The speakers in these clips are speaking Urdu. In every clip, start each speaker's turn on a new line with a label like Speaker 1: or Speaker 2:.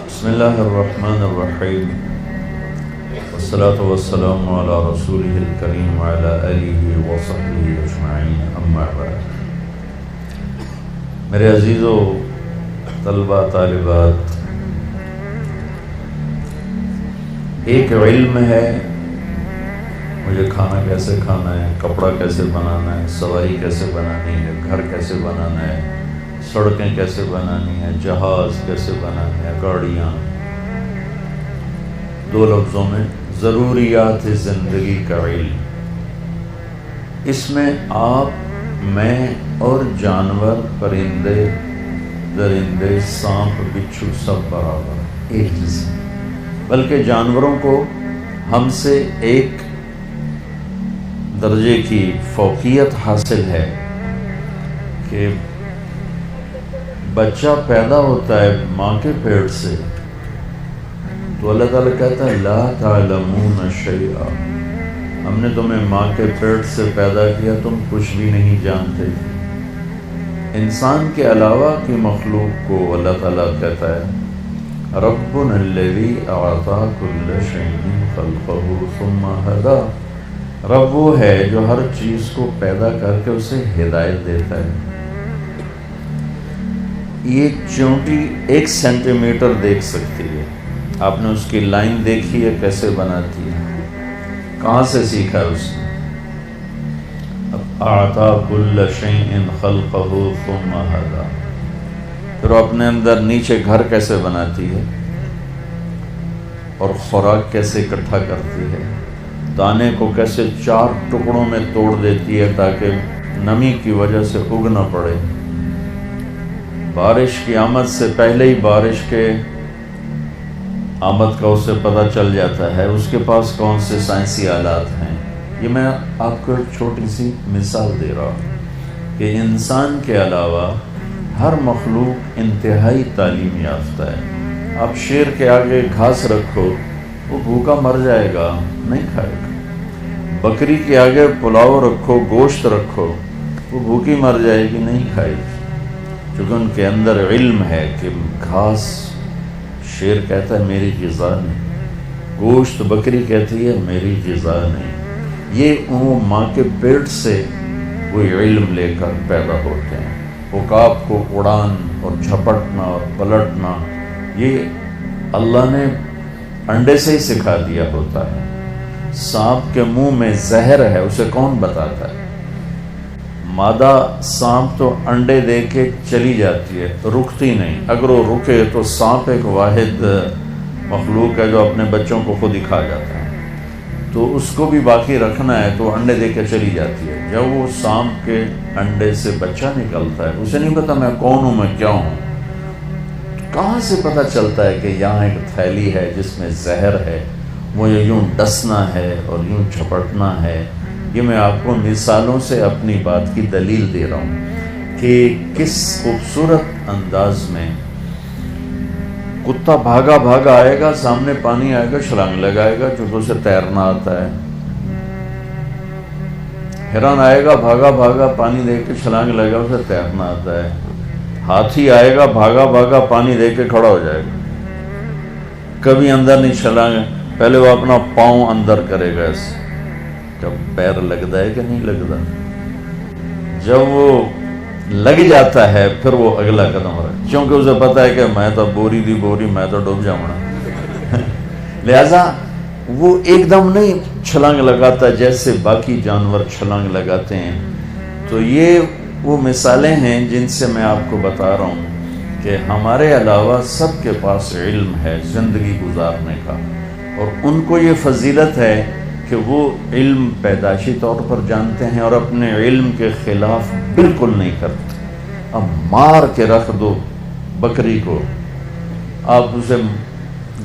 Speaker 1: بسم اللہ الرحمن الرحیم والصلاة والسلام علی رسولہ الکریم وعلی آلہ وصحبہ اجمعین اما بعد۔ میرے عزیزو، طلبہ طالبات، ایک علم ہے مجھے کھانا کیسے کھانا ہے، کپڑا کیسے بنانا ہے، سواری کیسے بنانی ہے، گھر کیسے بنانا ہے، سڑکیں کیسے بنانی ہے، جہاز کیسے بنانا ہے، گاڑیاں۔ دو لفظوں میں ضروریات زندگی کا علم۔ اس میں آپ، میں اور جانور، پرندے درندے، سانپ بچھو سب برابر ایک جیسے، بلکہ جانوروں کو ہم سے ایک درجے کی فوقیت حاصل ہے کہ بچہ پیدا ہوتا ہے ماں کے پیٹ سے تو اللہ تعالیٰ کہتا ہے لا تعلمون شیئا، ہم نے تمہیں ماں کے پیٹ سے پیدا کیا، تم کچھ بھی نہیں جانتے۔ انسان کے علاوہ کی مخلوق کو اللہ تعالیٰ کہتا ہے ربنا الذی اعطی کل شیء خلقہ ثم ہدی، رب وہ ہے جو ہر چیز کو پیدا کر کے اسے ہدایت دیتا ہے۔ یہ چونٹی 1 سینٹی میٹر دیکھ سکتی ہے، آپ نے اس کی لائن دیکھی ہے کیسے بناتی ہے، کہاں سے سیکھا ہے اس نے؟ اعطی کل شیء خلقہ ثم ہدی۔ پھر وہ اپنے اندر نیچے گھر کیسے بناتی ہے اور خوراک کیسے اکٹھا کرتی ہے، دانے کو کیسے 4 ٹکڑوں میں توڑ دیتی ہے تاکہ نمی کی وجہ سے اگ نہ پڑے، بارش کی آمد سے پہلے ہی بارش کے آمد کا اسے پتہ چل جاتا ہے، اس کے پاس کون سے سائنسی آلات ہیں۔ یہ میں آپ کو ایک چھوٹی سی مثال دے رہا ہوں کہ انسان کے علاوہ ہر مخلوق انتہائی تعلیم یافتہ ہے۔ آپ شیر کے آگے گھاس رکھو وہ بھوکا مر جائے گا، نہیں کھائے گا۔ بکری کے آگے پلاؤ رکھو، گوشت رکھو، وہ بھوکی مر جائے گی، نہیں کھائے گی، کیونکہ ان کے اندر علم ہے کہ گھاس، شیر کہتا ہے میری غذا نہیں، گوشت بکری کہتی ہے میری غذا نہیں۔ یہ وہ ماں کے پیٹ سے وہ علم لے کر پیدا ہوتے ہیں۔ عقاب کو اڑان اور جھپٹنا اور پلٹنا یہ اللہ نے انڈے سے ہی سکھا دیا ہوتا ہے۔ سانپ کے منہ میں زہر ہے، اسے کون بتاتا ہے؟ مادہ سانپ تو انڈے دے کے چلی جاتی ہے، رکتی نہیں۔ اگر وہ رکے تو سانپ ایک واحد مخلوق ہے جو اپنے بچوں کو خود ہی کھا جاتا ہے، تو اس کو بھی باقی رکھنا ہے تو انڈے دے کے چلی جاتی ہے۔ جب وہ سانپ کے انڈے سے بچہ نکلتا ہے، اسے نہیں پتا میں کون ہوں، میں کیا ہوں۔ کہاں سے پتہ چلتا ہے کہ یہاں ایک تھیلی ہے جس میں زہر ہے، مجھے یوں ڈسنا ہے اور یوں جھپٹنا ہے؟ یہ میں آپ کو مثالوں سے اپنی بات کی دلیل دے رہا ہوں کہ کس خوبصورت انداز میں کتا بھاگا بھاگا آئے گا، سامنے پانی آئے گا، چھلانگ لگائے گا چونکہ اسے تیرنا آتا ہے۔ ہرن آئے گا بھاگا بھاگا، پانی دے کے چھلانگ لگائے گا، اسے تیرنا آتا ہے۔ ہاتھی آئے گا بھاگا بھاگا، پانی دے کے کھڑا ہو جائے گا، کبھی اندر نہیں چھلانگے، پہلے وہ اپنا پاؤں اندر کرے گا ایسے، جب پیر لگتا ہے کہ نہیں لگتا، جب وہ لگ جاتا ہے پھر وہ اگلا قدم رکھتا، کیونکہ اسے پتا ہے کہ میں تو بوری دی بوری، میں تو ڈوب جاؤں گا۔ لہذا وہ ایک دم نہیں چھلانگ لگاتا جیسے باقی جانور چھلانگ لگاتے ہیں۔ تو یہ وہ مثالیں ہیں جن سے میں آپ کو بتا رہا ہوں کہ ہمارے علاوہ سب کے پاس علم ہے زندگی گزارنے کا، اور ان کو یہ فضیلت ہے کہ وہ علم پیدائشی طور پر جانتے ہیں اور اپنے علم کے خلاف بالکل نہیں کرتے۔ اب مار کے رکھ دو بکری کو، آپ اسے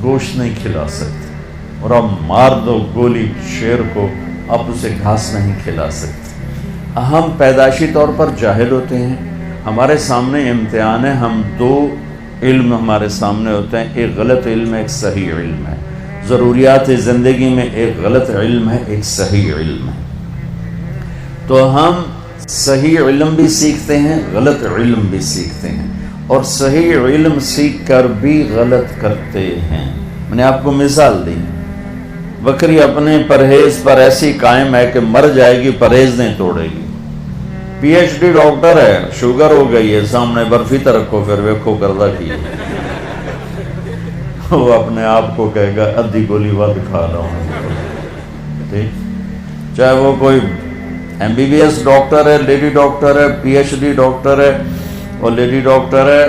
Speaker 1: گوشت نہیں کھلا سکتے، اور اب مار دو گولی شیر کو، آپ اسے گھاس نہیں کھلا سکتے۔ ہم پیدائشی طور پر جاہل ہوتے ہیں، ہمارے سامنے امتحان ہے، ہم 2 علم ہمارے سامنے ہوتے ہیں، ایک غلط علم ہے، ایک صحیح علم ہے۔ ضروریات زندگی میں ایک غلط علم ہے، ایک صحیح علم ہے۔ تو ہم صحیح علم بھی سیکھتے ہیں، غلط علم بھی سیکھتے ہیں، اور صحیح علم سیکھ کر بھی غلط کرتے ہیں۔ میں نے آپ کو مثال دی، بکری اپنے پرہیز پر ایسی قائم ہے کہ مر جائے گی، پرہیز نہیں توڑے گی۔ پی ایچ ڈی ڈاکٹر ہے، شوگر ہو گئی ہے، سامنے برفی تو رکھو، پھر ویکھو کردہ کی وہ اپنے آپ کو کہے گا ادھی گولی ود کھا رہا ہوں۔ ٹھیک، چاہے وہ کوئی M B B S doctor ہے، لیڈی ڈاکٹر ہے، پی ایچ ڈی ڈاکٹر ہے اور لیڈی ڈاکٹر ہے،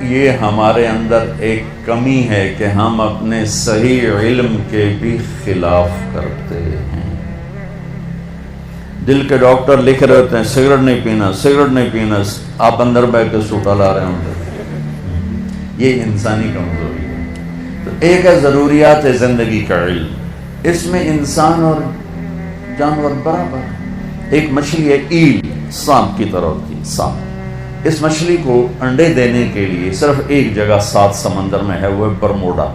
Speaker 1: یہ ہمارے اندر ایک کمی ہے کہ ہم اپنے صحیح علم کے بھی خلاف کرتے ہیں۔ دل کے ڈاکٹر لکھ رہے ہوتے ہیں سگریٹ نہیں پینا، سگریٹ نہیں پینا، آپ اندر بیٹھ کے سوٹا لا رہے ہوں گے۔ یہ انسانی کمزوری ہے۔ تو ایک ہے ضروریات زندگی کا علم، اس میں انسان اور جانور برابر ہے۔ ایک مچھلی ہے ایل، سانپ کی طرح ہوتی ہے، سانپ۔ اس مچھلی کو انڈے دینے کے لیے صرف ایک جگہ 7 سمندر میں ہے، وہ ہے برموڈا،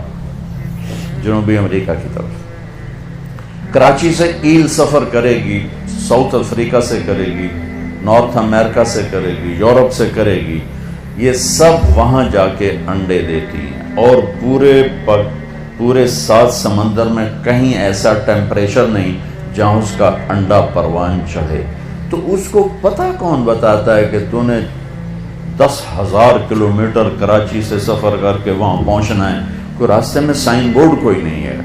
Speaker 1: جنوبی امریکہ کی طرف۔ کراچی سے ایل سفر کرے گی، ساؤتھ افریقہ سے کرے گی، نارتھ امریکہ سے کرے گی، یورپ سے کرے گی، یہ سب وہاں جا کے انڈے دیتی ہیں۔ اور پورے 7 سمندر میں کہیں ایسا ٹیمپریچر نہیں جہاں اس کا انڈا پروان چڑھے۔ تو اس کو پتہ کون بتاتا ہے کہ تو نے 10,000 کلومیٹر کراچی سے سفر کر کے وہاں پہنچنا ہے؟ کوئی راستے میں سائن بورڈ کوئی نہیں ہے،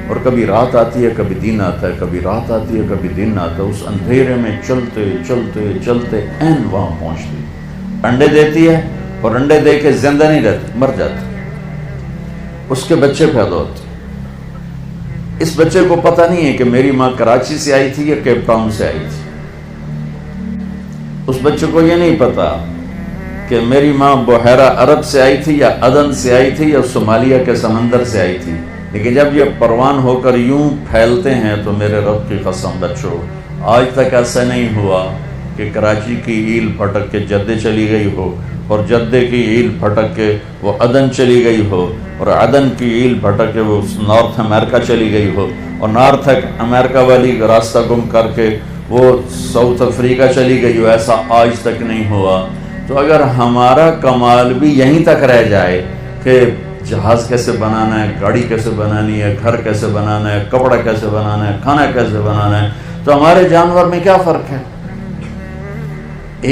Speaker 1: اور کبھی رات آتی ہے کبھی دن آتا ہے، کبھی رات آتی ہے کبھی دن آتا ہے۔ اس اندھیرے میں چلتے چلتے چلتے این وہاں پہنچتی، انڈے دیتی ہے، اور انڈے دے کے زندہ نہیں رہتی، مر جاتی، اس کے بچے پیدا ہوتے۔ اس بچے کو پتہ نہیں ہے کہ میری ماں کراچی سے آئی تھی یا کیپ ٹاؤن سے آئی تھی۔ اس بچے کو یہ نہیں پتا کہ میری ماں بحیرہ عرب سے آئی تھی یا عدن سے آئی تھی یا صومالیہ کے سمندر سے آئی تھی۔ لیکن جب یہ پروان ہو کر یوں پھیلتے ہیں تو میرے رب کی قسم بچو، آج تک ایسا نہیں ہوا کہ کراچی کی ایل پھٹک کے جدے چلی گئی ہو، اور جدے کی ایل پھٹک کے وہ عدن چلی گئی ہو، اور عدن کی ایل پھٹک کے وہ نارتھ امریکہ چلی گئی ہو، اور نارتھ امریکہ والی راستہ گم کر کے وہ ساؤتھ افریقہ چلی گئی ہو۔ ایسا آج تک نہیں ہوا۔ تو اگر ہمارا کمال بھی یہیں تک رہ جائے کہ جہاز کیسے بنانا ہے، گاڑی کیسے بنانی ہے، گھر کیسے بنانا ہے، کپڑا کیسے بنانا ہے، کھانا کیسے بنانا ہے، تو ہمارے جانور میں کیا فرق ہے؟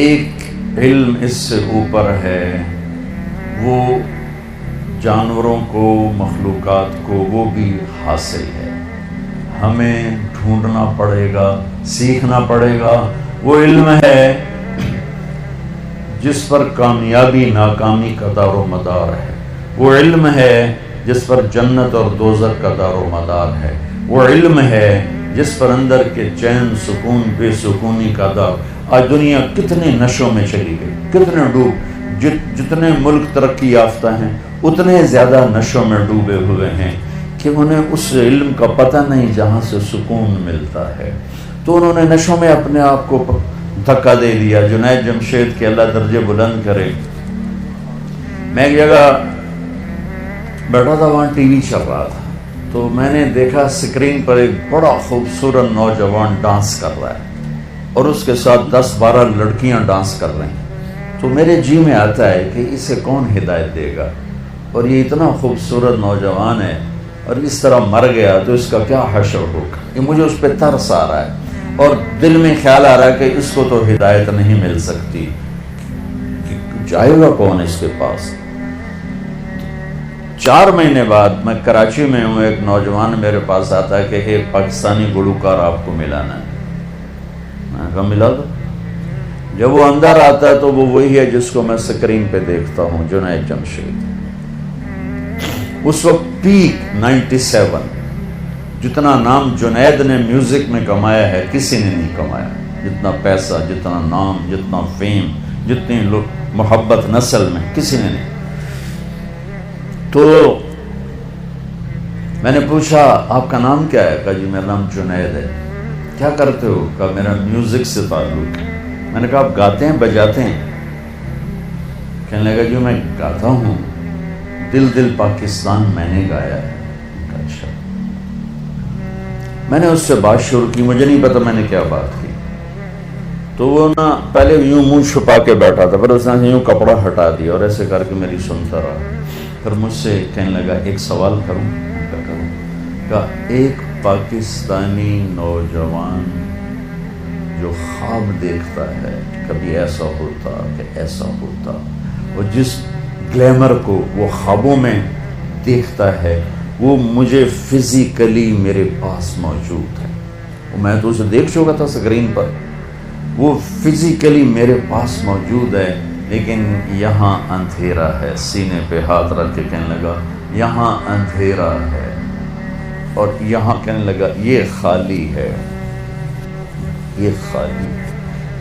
Speaker 1: ایک علم اس سے اوپر ہے، وہ جانوروں کو، مخلوقات کو وہ بھی حاصل ہے۔ ہمیں ڈھونڈنا پڑے گا، سیکھنا پڑے گا۔ وہ علم ہے جس پر کامیابی ناکامی کا دار و مدار ہے، وہ علم ہے جس پر جنت اور دوزخ کا دار و مدار ہے، وہ علم ہے جس پر اندر کے چین سکون بے سکونی کا دار۔ آج دنیا کتنے نشوں میں چلی گئی، کتنے ڈوب، جتنے ملک ترقی یافتہ ہیں اتنے زیادہ نشوں میں ڈوبے ہوئے ہیں کہ انہیں اس علم کا پتہ نہیں جہاں سے سکون ملتا ہے۔ تو انہوں نے نشوں میں اپنے آپ کو دھکا دے دیا۔ جنید جمشید کے اللہ درجے بلند کرے، میں ایک جگہ بیٹھا تھا، وہاں ٹی وی چل رہا تھا، تو میں نے دیکھا اسکرین پر ایک بڑا خوبصورت نوجوان ڈانس کر رہا ہے، اور اس کے ساتھ 10-12 لڑکیاں ڈانس کر رہی ہیں۔ تو میرے جی میں آتا ہے کہ اسے کون ہدایت دے گا، اور یہ اتنا خوبصورت نوجوان ہے اور اس طرح مر گیا تو اس کا کیا حشر ہوگا۔ یہ مجھے اس پہ ترس آ رہا ہے، اور دل میں خیال آ رہا ہے کہ اس کو تو ہدایت نہیں مل سکتی، کہ جائے گا کون اس کے پاس۔ 4 مہینے بعد میں کراچی میں ہوں، ایک نوجوان میرے پاس آتا ہے کہ ایک پاکستانی گلوکار آپ کو ملانا ہے۔ میں نے کہا ملا دو۔ جب وہ اندر آتا ہے تو وہ وہی ہے جس کو میں سکرین پہ دیکھتا ہوں، جنید جمشید۔ اس وقت پیک 97، جتنا نام جنید نے میوزک میں کمایا ہے کسی نے نہیں کمایا، جتنا پیسہ، جتنا نام، جتنا فیم، جتنی محبت نسل میں کسی نے نہیں۔ تو میں نے پوچھا آپ کا نام کیا ہے؟ کہا جی میرا نام جنید ہے۔ کیا کرتے ہو؟ کہا میرا میوزک سے تعلق ہے۔ میں نے کہا آپ گاتے ہیں بجاتے ہیں؟ کہنے لگا جو میں گاتا ہوں، دل دل پاکستان میں نے گایا ہے۔ اچھا۔ میں نے اس سے بات شروع کی، مجھے نہیں پتا میں نے کیا بات کی، تو وہ نا پہلے یوں منہ چھپا کے بیٹھا تھا، پھر اس نے یوں کپڑا ہٹا دیا اور ایسے کر کے میری سنتا رہا. پھر مجھ سے کہنے لگا ایک سوال کروں؟ کیا کروں؟ کہا ایک پاکستانی نوجوان جو خواب دیکھتا ہے کبھی ایسا ہوتا کہ ایسا ہوتا، اور جس گلیمر کو وہ خوابوں میں دیکھتا ہے وہ مجھے فزیکلی میرے پاس موجود ہے. میں تو اسے دیکھ چکا تھا اسکرین پر، وہ فزیکلی میرے پاس موجود ہے، لیکن یہاں اندھیرا ہے. سینے پہ ہاتھ رکھ کے کہنے لگا یہاں اندھیرا ہے، اور یہاں کہنے لگا یہ خالی ہے، یہ خالی.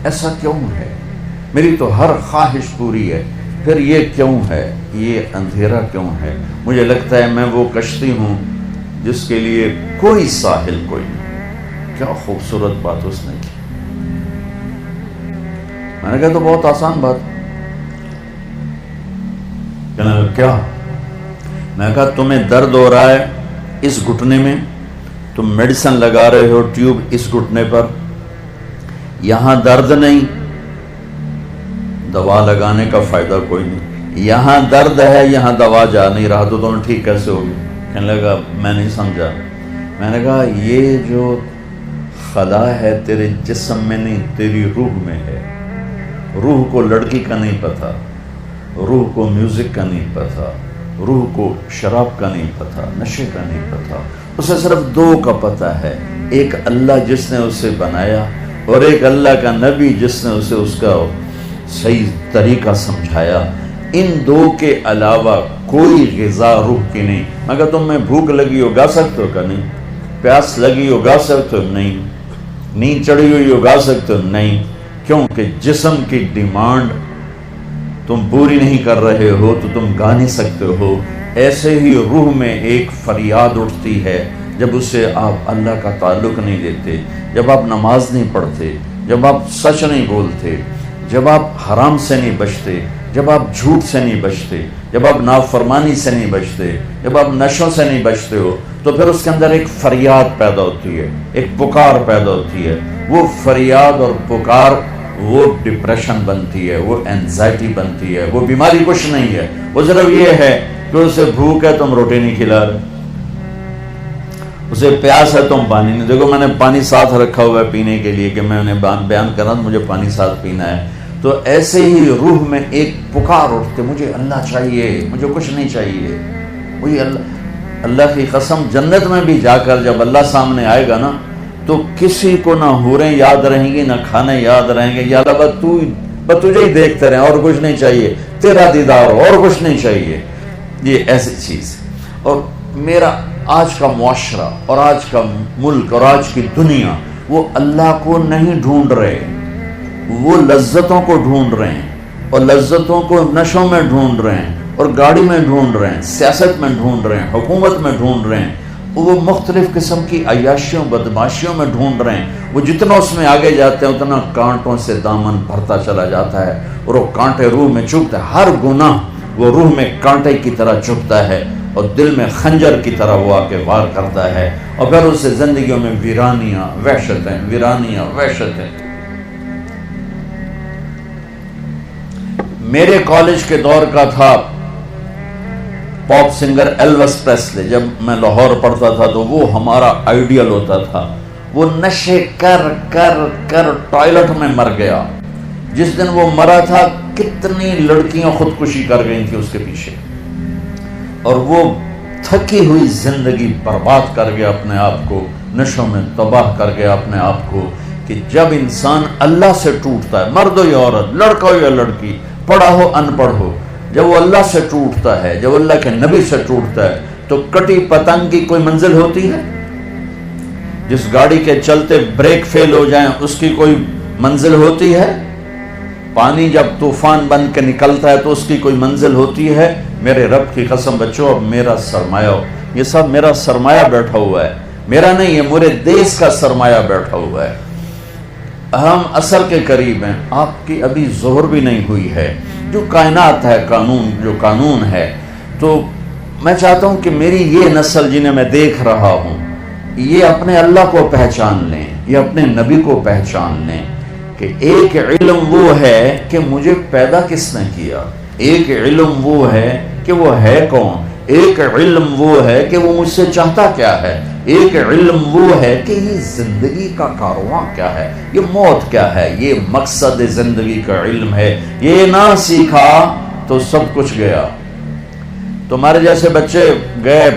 Speaker 1: ایسا کیوں ہے؟ میری تو ہر خواہش پوری ہے، پھر یہ کیوں ہے؟ یہ اندھیرا کیوں ہے؟ مجھے لگتا ہے میں وہ کشتی ہوں جس کے لیے کوئی ساحل کوئی نہیں. کیا خوبصورت بات اس نے کی. میں نے کہا تو بہت آسان بات. کہنے لگا کیا؟ میں نے کہا تمہیں درد ہو رہا ہے اس گھٹنے میں، تم میڈیسن لگا رہے ہو ٹیوب اس گھٹنے پر، یہاں درد نہیں، دوا لگانے کا فائدہ کوئی نہیں. یہاں درد ہے، یہاں دوا جا نہیں رہا، تو تمہیں ٹھیک کیسے ہوگی؟ کہنے لگا میں نہیں سمجھا. میں نے کہا یہ جو خلا ہے تیرے جسم میں نہیں، تیری روح میں ہے. روح کو لڑکی کا نہیں پتا، روح کو میوزک کا نہیں پتا، روح کو شراب کا نہیں پتا، نشے کا نہیں پتا. اسے صرف دو کا پتا ہے، ایک اللہ جس نے اسے بنایا، اور ایک اللہ کا نبی جس نے اسے اس کا صحیح طریقہ سمجھایا. ان دو کے علاوہ کوئی غذا روح کی نہیں. مگر تم میں بھوک لگی ہو گا سکتے ہو کہ نہیں؟ پیاس لگی ہو گا سکتے ہو؟ نہیں. نیند چڑھی ہوئی ہو گا سکتے ہو؟ نہیں. کیونکہ جسم کی ڈیمانڈ تم پوری نہیں کر رہے ہو تو تم گا نہیں سکتے ہو. ایسے ہی روح میں ایک فریاد اٹھتی ہے جب اسے آپ اللہ کا تعلق نہیں دیتے، جب آپ نماز نہیں پڑھتے، جب آپ سچ نہیں بولتے، جب آپ حرام سے نہیں بچتے، جب آپ جھوٹ سے نہیں بچتے، جب آپ نافرمانی سے نہیں بچتے، جب آپ نشوں سے نہیں بچتے ہو، تو پھر اس کے اندر ایک فریاد پیدا ہوتی ہے، ایک پکار پیدا ہوتی ہے. وہ فریاد اور پکار وہ ڈپریشن بنتی ہے، وہ اینزائٹی بنتی ہے. وہ بیماری کچھ نہیں ہے، وہ صرف یہ ہے کہ اسے بھوک ہے تم روٹی نہیں کھلا رہے، اسے پیاس ہے تم پانی نہیں. دیکھو میں نے پانی ساتھ رکھا ہوا ہے پینے کے لیے کہ میں انہیں بیان کر رہا ہوں مجھے پانی ساتھ پینا ہے. تو ایسے ہی روح میں ایک پکار اٹھتے، مجھے اللہ چاہیے، مجھے کچھ نہیں چاہیے. وہی اللہ کی قسم جنت میں بھی جا کر جب اللہ سامنے آئے گا نا تو کسی کو نہ حوریں یاد رہیں گی، نہ کھانے یاد رہیں گے. یا اللہ بس تجھے ہی دیکھتے رہیں، اور کچھ نہیں چاہیے، تیرا دیدار اور کچھ نہیں چاہیے. یہ ایسی چیز. اور میرا آج کا معاشرہ اور آج کا ملک اور آج کی دنیا وہ اللہ کو نہیں ڈھونڈ رہے، وہ لذتوں کو ڈھونڈ رہے ہیں، اور لذتوں کو نشوں میں ڈھونڈ رہے ہیں، اور گاڑی میں ڈھونڈ رہے ہیں، سیاست میں ڈھونڈ رہے ہیں، حکومت میں ڈھونڈ رہے ہیں، وہ مختلف قسم کی عیاشیوں بدماشیوں میں ڈھونڈ رہے ہیں. وہ جتنا اس میں آگے جاتے ہیں اتنا کانٹوں سے دامن بھرتا چلا جاتا ہے، اور وہ کانٹے روح میں چبھتے ہیں. ہر گناہ وہ روح میں کانٹے کی طرح چبھتا ہے اور دل میں خنجر کی طرح وہ آ کے وار کرتا ہے، اور پھر اس سے زندگیوں میں ویرانیاں وحشتیں، ویرانیاں وحشتیں. میرے کالج کے دور کا تھا پاپ سنگر ایلوس پریسلے. جب میں لاہور پڑھتا تھا تو وہ ہمارا آئیڈیل ہوتا تھا. وہ نشے کر کر کر ٹوائلٹ میں مر گیا. جس دن وہ مرا تھا کتنی لڑکیاں خودکشی کر گئی تھی اس کے پیچھے، اور وہ تھکی ہوئی زندگی برباد کر گیا اپنے آپ کو، نشوں میں تباہ کر گیا اپنے آپ کو. کہ جب انسان اللہ سے ٹوٹتا ہے، مرد ہو یا عورت، لڑکا ہو یا لڑکی، پڑھا ہو ان پڑھ ہو، جب وہ اللہ سے ٹوٹتا ہے، جب اللہ کے نبی سے ٹوٹتا ہے، تو کٹی پتنگ کی کوئی منزل ہوتی ہے؟ جس گاڑی کے چلتے بریک فیل ہو جائیں اس کی کوئی منزل ہوتی ہے؟ پانی جب طوفان بن کے نکلتا ہے تو اس کی کوئی منزل ہوتی ہے؟ میرے رب کی قسم بچوں، اب میرا سرمایہ ہو، یہ سب میرا سرمایہ بیٹھا ہوا ہے، میرا نہیں، یہ میرے دیش کا سرمایہ بیٹھا ہوا ہے. ہم عصر کے قریب ہیں، آپ کی ابھی ظہر بھی نہیں ہوئی ہے. جو کائنات ہے، قانون جو قانون ہے، تو میں چاہتا ہوں کہ میری یہ نسل جنہیں میں دیکھ رہا ہوں، یہ اپنے اللہ کو پہچان لیں، یہ اپنے نبی کو پہچان لیں کہ ایک علم وہ ہے کہ مجھے پیدا کس نے کیا، ایک علم وہ ہے کہ وہ ہے کون، ایک علم وہ ہے کہ وہ مجھ سے چاہتا کیا ہے، ایک علم وہ ہے کہ یہ زندگی کا کارواں کیا ہے، یہ موت کیا ہے، یہ مقصد زندگی کا علم ہے۔ یہ نہ سیکھا تو سب کچھ گیا۔ تمہارے جیسے بچے گئے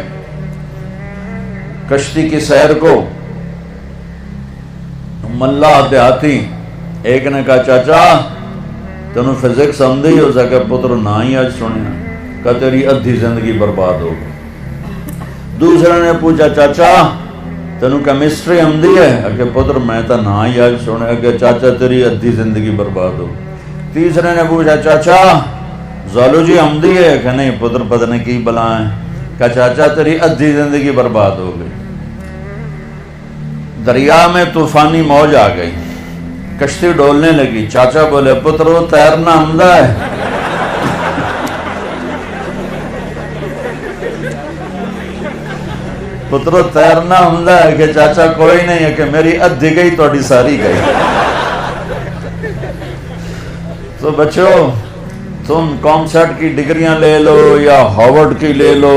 Speaker 1: کشتی کی سیر کو، ملا دیہاتی ایک نے کہا چاچا تینوں فزکس آندی ہو سکے پتر نہ ہی آج سنیا کہ تیری ادھی زندگی برباد ہو گئی۔ دوسرے نے پوچھا چاچا تینوں کیمسٹری آندی ہے کہ پتر میں تو نہ ہی آج سنیا کہ چاچا تیری ادھی زندگی برباد ہو گئی۔ تیسرے نے پوچھا چاچا زالوجی آندی ہے کہ نہیں پتر پتہ نہیں کی بلا ہے کہ چاچا تیری ادھی زندگی برباد ہو گئی۔ دریا میں طوفانی موج آ گئی، کشتی ڈولنے لگی، چاچا بولے پتر وہ تیرنا آمدہ ہے۔ پتر تیرنا آمدہ ہے کہ چاچا کوئی نہیں ہے کہ میری ادھی گئی توڑی ساری گئی۔ تو بچوں تم کامسیٹ کی ڈگریاں لے لو یا ہارورڈ کی لے لو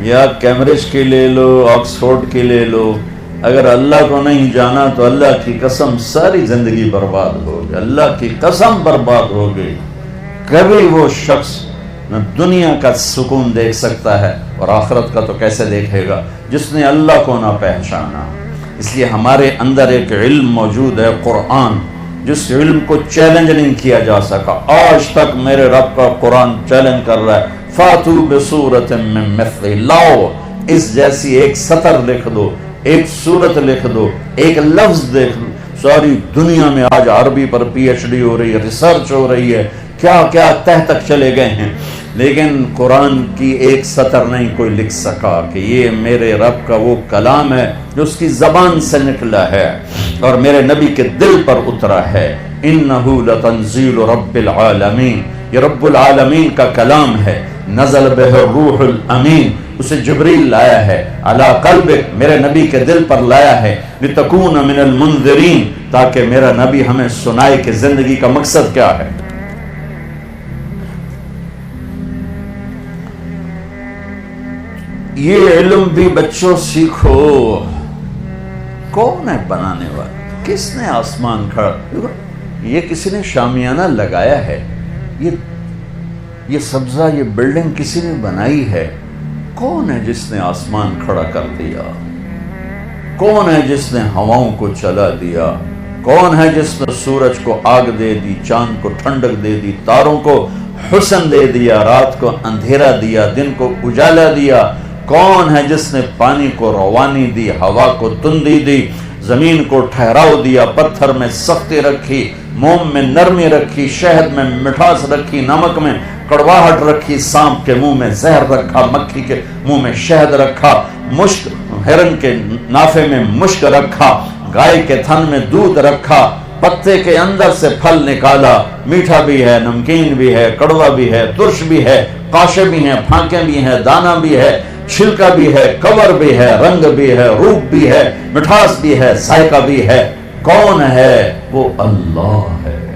Speaker 1: یا کیمبرج کی لے لو، آکسفورڈ کی لے لو، اگر اللہ کو نہیں جانا تو اللہ کی قسم ساری زندگی برباد ہوگی، اللہ کی قسم برباد ہوگی۔ کبھی وہ شخص نہ دنیا کا سکون دیکھ سکتا ہے اور آخرت کا تو کیسے دیکھے گا جس نے اللہ کو نہ پہچانا۔ اس لیے ہمارے اندر ایک علم موجود ہے، قرآن، جس علم کو چیلنج نہیں کیا جا سکا۔ آج تک میرے رب کا قرآن چیلنج کر رہا ہے، فاتو بصورت من مثلہ، لاؤ اس جیسی ایک سطر لکھ دو، ایک صورت لکھ دو، ایک لفظ دیکھ دو۔ ساری دنیا میں آج عربی پر پی ایچ ڈی ہو رہی ہے، ریسرچ ہو رہی ہے، کیا کیا تہ تک چلے گئے ہیں، لیکن قرآن کی ایک سطر نہیں کوئی لکھ سکا کہ یہ میرے رب کا وہ کلام ہے جو اس کی زبان سے نکلا ہے اور میرے نبی کے دل پر اترا ہے۔ انہ لتنزیل رب العالمین، یہ رب العالمین کا کلام ہے۔ نزل بہ الروح الامین، اسے جبریل لایا ہے، علی قلبک، میرے نبی کے دل پر لایا ہے، لتکون من المنذرین، تاکہ میرا نبی ہمیں سنائے کہ زندگی کا مقصد کیا ہے۔ یہ علم بھی بچوں سیکھو۔ کون ہے بنانے والا؟ کس نے آسمان کھڑا؟ یہ کسی نے شامیانہ لگایا ہے، یہ سبزہ، یہ بلڈنگ کسی نے بنائی ہے۔ کون ہے جس نے آسمان کھڑا کر دیا؟ کون ہے جس نے ہواؤں کو چلا دیا؟ کون ہے جس نے سورج کو آگ دے دی، چاند کو ٹھنڈک دے دی، تاروں کو حسن دے دیا، رات کو اندھیرا دیا، دن کو اجالا دیا؟ کون ہے جس نے پانی کو روانی دی، ہوا کو تندی دی، زمین کو ٹھہراؤ دیا، پتھر میں سختی رکھی، موم میں نرمی رکھی، شہد میں مٹھاس رکھی، نمک میں کڑواہٹ رکھی، سانپ کے منہ میں زہر رکھا، مکھی کے منہ میں شہد رکھا، مشک، ہرن کے نافے میں مشک رکھا، گائے کے تھن میں دودھ رکھا، پتے کے اندر سے پھل نکالا، میٹھا بھی ہے، نمکین بھی ہے، کڑوا بھی ہے، ترش بھی ہے، قاشے بھی ہیں، پھانکیں بھی ہیں، دانہ بھی ہے، چھلکا بھی ہے، کور بھی ہے، رنگ بھی ہے، روپ بھی ہے، مٹھاس بھی ہے، ذائقہ بھی ہے۔ کون ہے؟ وہ اللہ ہے،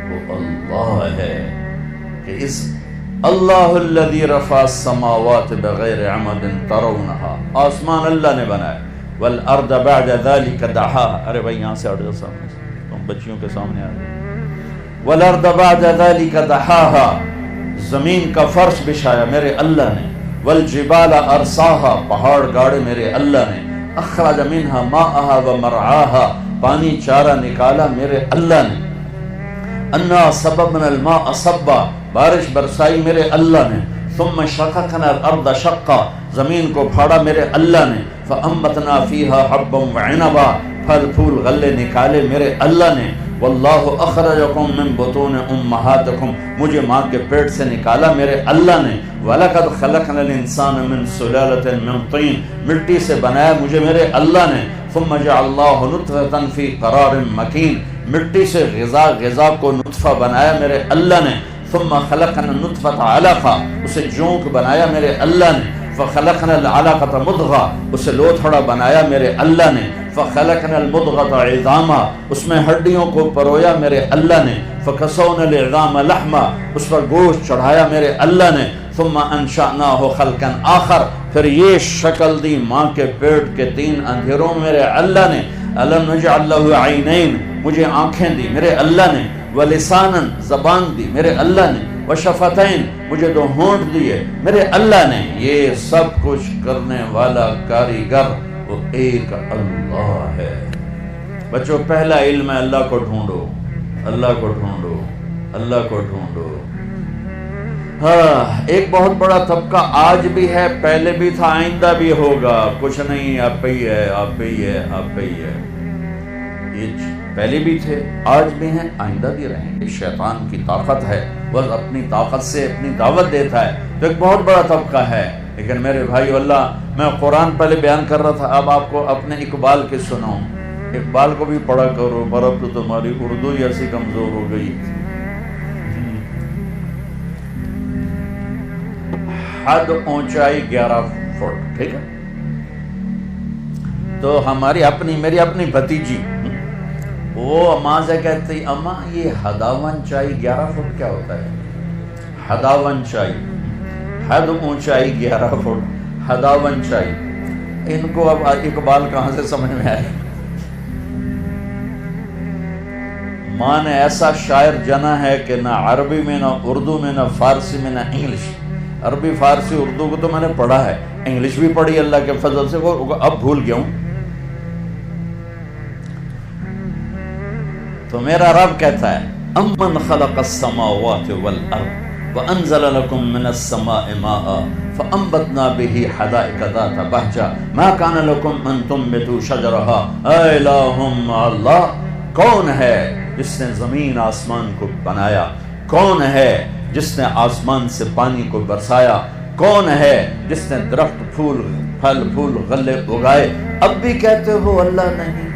Speaker 1: وہ اللہ ہے کہ اس اللہ الذی رفع السماوات بغیر عمد ترونها، آسمان اللہ نے بنایا، والارض بعد ذلك دحاها، ارے بھائی یہاں سے ہٹ جاؤ، سامنے سے تم بچیوں کے سامنے آ گئے، والارض بعد ذلك دحاها، زمین کا فرش بچھایا میرے اللہ نے، والجبال ارساها، پہاڑ گاڑے میرے اللہ نے، اخرج منها ماءها ومرعاها، پانی چارہ نکالا میرے اللہ نے، انا صببنا الماء صبا، بارش برسائی میرے اللہ نے، ثم شققنا الارض شقا، زمین کو پھاڑا میرے اللہ نے، فانبتنا فيها حبا وعنبا، پھل پھول غلے نکالے میرے اللہ نے، واللہ اخرجکم من بطون امہاتکم، مجھے ماں کے پیٹ سے نکالا میرے اللہ نے، وَلَقَدْ خَلَقْنَا الْإِنسَانَ مِنْ سُلَالَةٍ مِنْ طِينٍ، مٹی سے بنایا مجھے میرے اللہ نے، ثُمَّ جَعَلْنَاهُ نُطْفَةً فِي قَرَارٍ مَكِينٍ، مٹی سے غذا کو نطفہ بنایا میرے اللہ نے، ثُمَّ خَلَقْنَا النُّطْفَةَ عَلَقًا، اسے جونک بنایا میرے اللہ نے، فخلقنا العلقۃ مضغہ، اسے لوتھڑا بنایا میرے اللہ نے، فخلقنا المضغۃ عظاما، اس میں ہڈیوں کو پرویا میرے اللہ نے، فکسونا العظام لحما، اس پر گوشت چڑھایا میرے اللہ نے، ثم انشأناہ خلقا آخر، پھر یہ شکل دی ماں کے پیٹ کے 3 اندھیروں میرے اللہ نے، الم نجعل لہ عینین، مجھے آنکھیں دی میرے اللہ نے، ولسانا، زبان دی میرے اللہ نے، وشفتین، مجھے 2 ہونٹ دیے میرے اللہ نے۔ یہ سب کچھ کرنے والا کاریگر وہ ایک اللہ ہے۔ بچوں، پہلا علم ہے اللہ کو ڈھونڈو، اللہ کو ڈھونڈو، اللہ کو ڈھونڈو۔ ہاں، ایک بہت بڑا طبقہ آج بھی ہے، پہلے بھی تھا، آئندہ بھی ہوگا، کچھ نہیں، آپ پہ ہی ہے، آپ پہ ہی ہے، آپ پہ ہی ہے۔ یہ پہلے بھی تھے، آج بھی ہیں، آئندہ بھی رہیں گے۔ شیطان کی طاقت ہے، وہ اپنی طاقت سے اپنی دعوت دیتا ہے، تو ایک بہت بڑا طبقہ ہے۔ لیکن میرے بھائی اللہ، میں قرآن پہلے بیان کر رہا تھا، اب آپ کو اپنے اقبال کے سناؤں۔ اقبال کو بھی پڑھا کرو، پر اب تو تمہاری اردو ہی ایسی کمزور ہو گئی۔ حد اونچائی 11 فٹ، ٹھیک ہے؟ تو ہماری اپنی، میری اپنی بھتیجی، وہ اماں سے کہتی، اماں یہ حداون چائی 11 فٹ کیا ہوتا ہے؟ حداون چائی، حد اونچائی 11 فٹ، حداون چائی۔ ان کو اب اقبال کہاں سے سمجھ میں آئے؟ ماں نے ایسا شاعر جنا ہے کہ نہ عربی میں، نہ اردو میں، نہ فارسی میں، نہ انگلش۔ عربی، فارسی، اردو کو تو میں نے پڑھا ہے، انگلش بھی پڑھی اللہ کے فضل سے، وہ اب بھول گیا ہوں۔ تو میرا رب کہتا ہے، امن خلق السماوات والارض وانزل لكم من السماء ماء فانبتنا به حدائق ذات بہجہ ما كان لكم ان تنبتوا شجرها اے الہم اللہ، کون ہے جس نے زمین آسمان کو بنایا؟ کون ہے جس نے آسمان سے پانی کو برسایا؟ کون ہے جس نے درخت، پھول، پھل، پھول، غلے اگائے؟ اب بھی کہتے ہو اللہ نہیں؟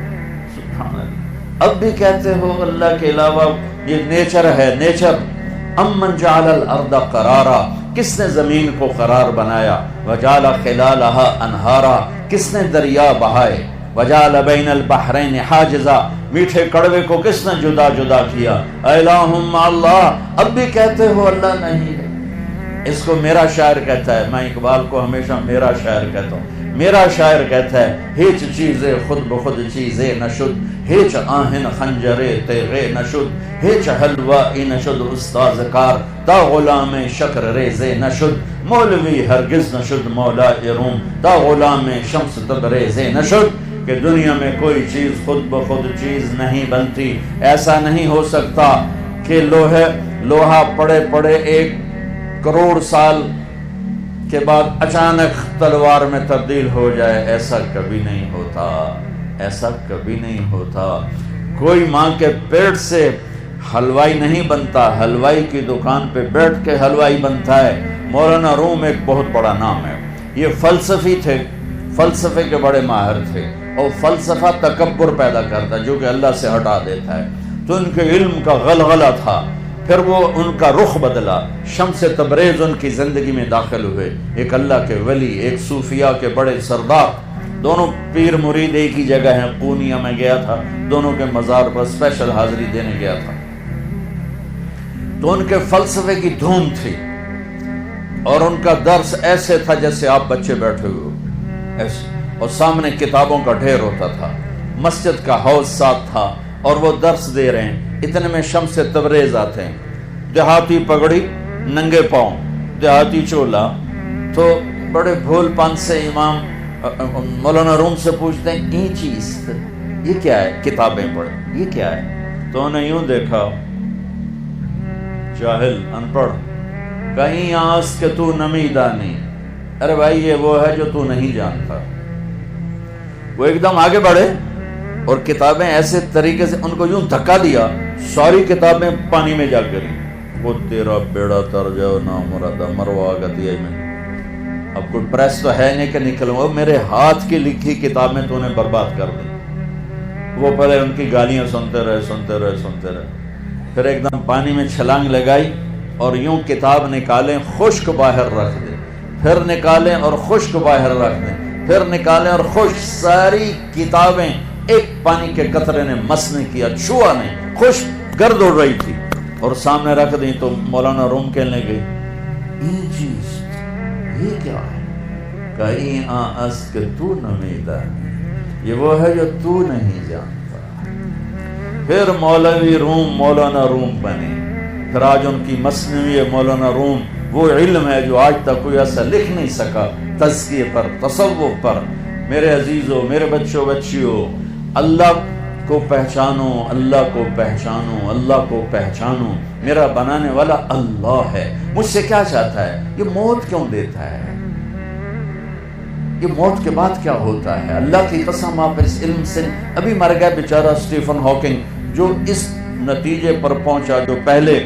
Speaker 1: سبحان اللہ، اب بھی کہتے ہو اللہ کے علاوہ یہ نیچر ہے، نیچر۔ امن جعل الارض قرارا، کس نے زمین کو قرار بنایا؟ وجعل خلالها انہارا، کس نے دریا بہائے؟ وجعل بین البحرین حاجزا، میٹھے کڑوے کو کس نے جدا جدا کیا؟ الہم اللہ، اب بھی کہتے ہو اللہ نہیں ہے؟ اس کو میرا شاعر کہتا ہے، میں اقبال کو ہمیشہ میرا شاعر کہتا ہوں۔ میرا شاعر کہتا ہے، ہیچ چیزیں خود بخود چیزیں نشد، ہیچ آہن خنجرے تیغے نشد، ہیچ حلوائی نشد استاذ کار، تا غلام شکر ریزے نشد، مولوی ہرگز نشد مولا روم، تا غلام شمس تبریزے نشد۔ کہ دنیا میں کوئی چیز خود بخود چیز نہیں بنتی۔ ایسا نہیں ہو سکتا کہ لوہا پڑے پڑے 1 کروڑ سال کے بعد اچانک تلوار میں تبدیل ہو جائے، ایسا کبھی نہیں ہوتا، ایسا کبھی نہیں ہوتا۔ کوئی ماں کے پیٹ سے حلوائی نہیں بنتا، حلوائی کی دکان پہ بیٹھ کے حلوائی بنتا ہے۔ مولانا روم ایک بہت بڑا نام ہے، یہ فلسفی تھے، فلسفے کے بڑے ماہر تھے، اور فلسفہ تکبر پیدا کرتا جو کہ اللہ سے ہٹا دیتا ہے، تو ان کے علم کا غلغلہ تھا۔ پھر وہ ان کا رخ بدلا، شمس تبریز ان کی زندگی میں داخل ہوئے، ایک اللہ کے ولی، ایک صوفیاء کے بڑے سردار، دونوں پیر مرید ایک ہی جگہ ہیں۔ پونیا میں گیا تھا، دونوں کے مزار پر اسپیشل حاضری دینے گیا تھا، تو ان کے فلسفے کی دھوم تھی، اور ان کا درس ایسے تھا جیسے آپ بچے بیٹھے ہوئے ایسے، اور سامنے کتابوں کا ڈھیر ہوتا تھا، مسجد کا حوض ساتھ تھا، اور وہ درس دے رہے ہیں۔ اتنے میں شمس تبریز آتے ہیں، دیہاتی پگڑی، ننگے پاؤں، دیہاتی چولا، تو بڑے بھول پن سے امام مولانا روم سے پوچھتے ہیں، یہ چیز یہ کیا ہے؟ کتابیں پڑھ، یہ کیا ہے؟ تو انہیں یوں دیکھا، جاہل، ان پڑھ، کہیں آس کہ تو نمی دانی، ارے بھائی یہ وہ ہے جو تو نہیں جانتا۔ وہ ایک دم آگے بڑھے اور کتابیں ایسے طریقے سے ان کو یوں دھکا دیا، ساری کتابیں پانی میں جا گری۔ وہ تیرا بیڑا تر جاؤ نا مرادہ، مروا گتی ہے میں، اب کوئی پریس تو ہے نہیں کہ نکلوں، میرے ہاتھ کی لکھی کتابیں تو نے برباد کر دی۔ وہ پہلے ان کی گالیاں سنتے رہے، پھر ایک دم پانی میں چھلانگ لگائی اور یوں کتاب نکالیں، خشک باہر رکھ دے، پھر نکالیں اور خشک باہر رکھ دیں، پھر نکالیں اور خشک، ساری کتابیں ایک پانی کے قطرے نے مس نہیں کیا، چھوا نہیں، خشک گرد اڑ رہی تھی، اور سامنے رکھ دیں تو مولانا روم کہنے گئی یہ چیز یہ کیا ہے؟ کہیں اس کہ تو نمیدہ ہے، یہ وہ ہے جو تو نہیں جانتا۔ پھر مولوی روم مولانا روم بنے، پھر آج ان کی مثنوی مولانا روم وہ علم ہے جو آج تک کوئی ایسا لکھ نہیں سکا تزکیے پر، تصوف پر۔ میرے عزیزوں، میرے بچوں بچیوں، اللہ کو پہچانو، اللہ کو پہچانو، اللہ کو پہچانو۔ میرا بنانے والا اللہ ہے، مجھ سے کیا چاہتا ہے؟ یہ موت کیوں دیتا ہے؟ یہ موت کے بعد کیا ہوتا ہے؟ اللہ کی قسم آپ اس علم سے ابھی مر گیا بیچارہ اسٹیفن ہاکنگ، جو اس نتیجے پر پہنچا جو پہلے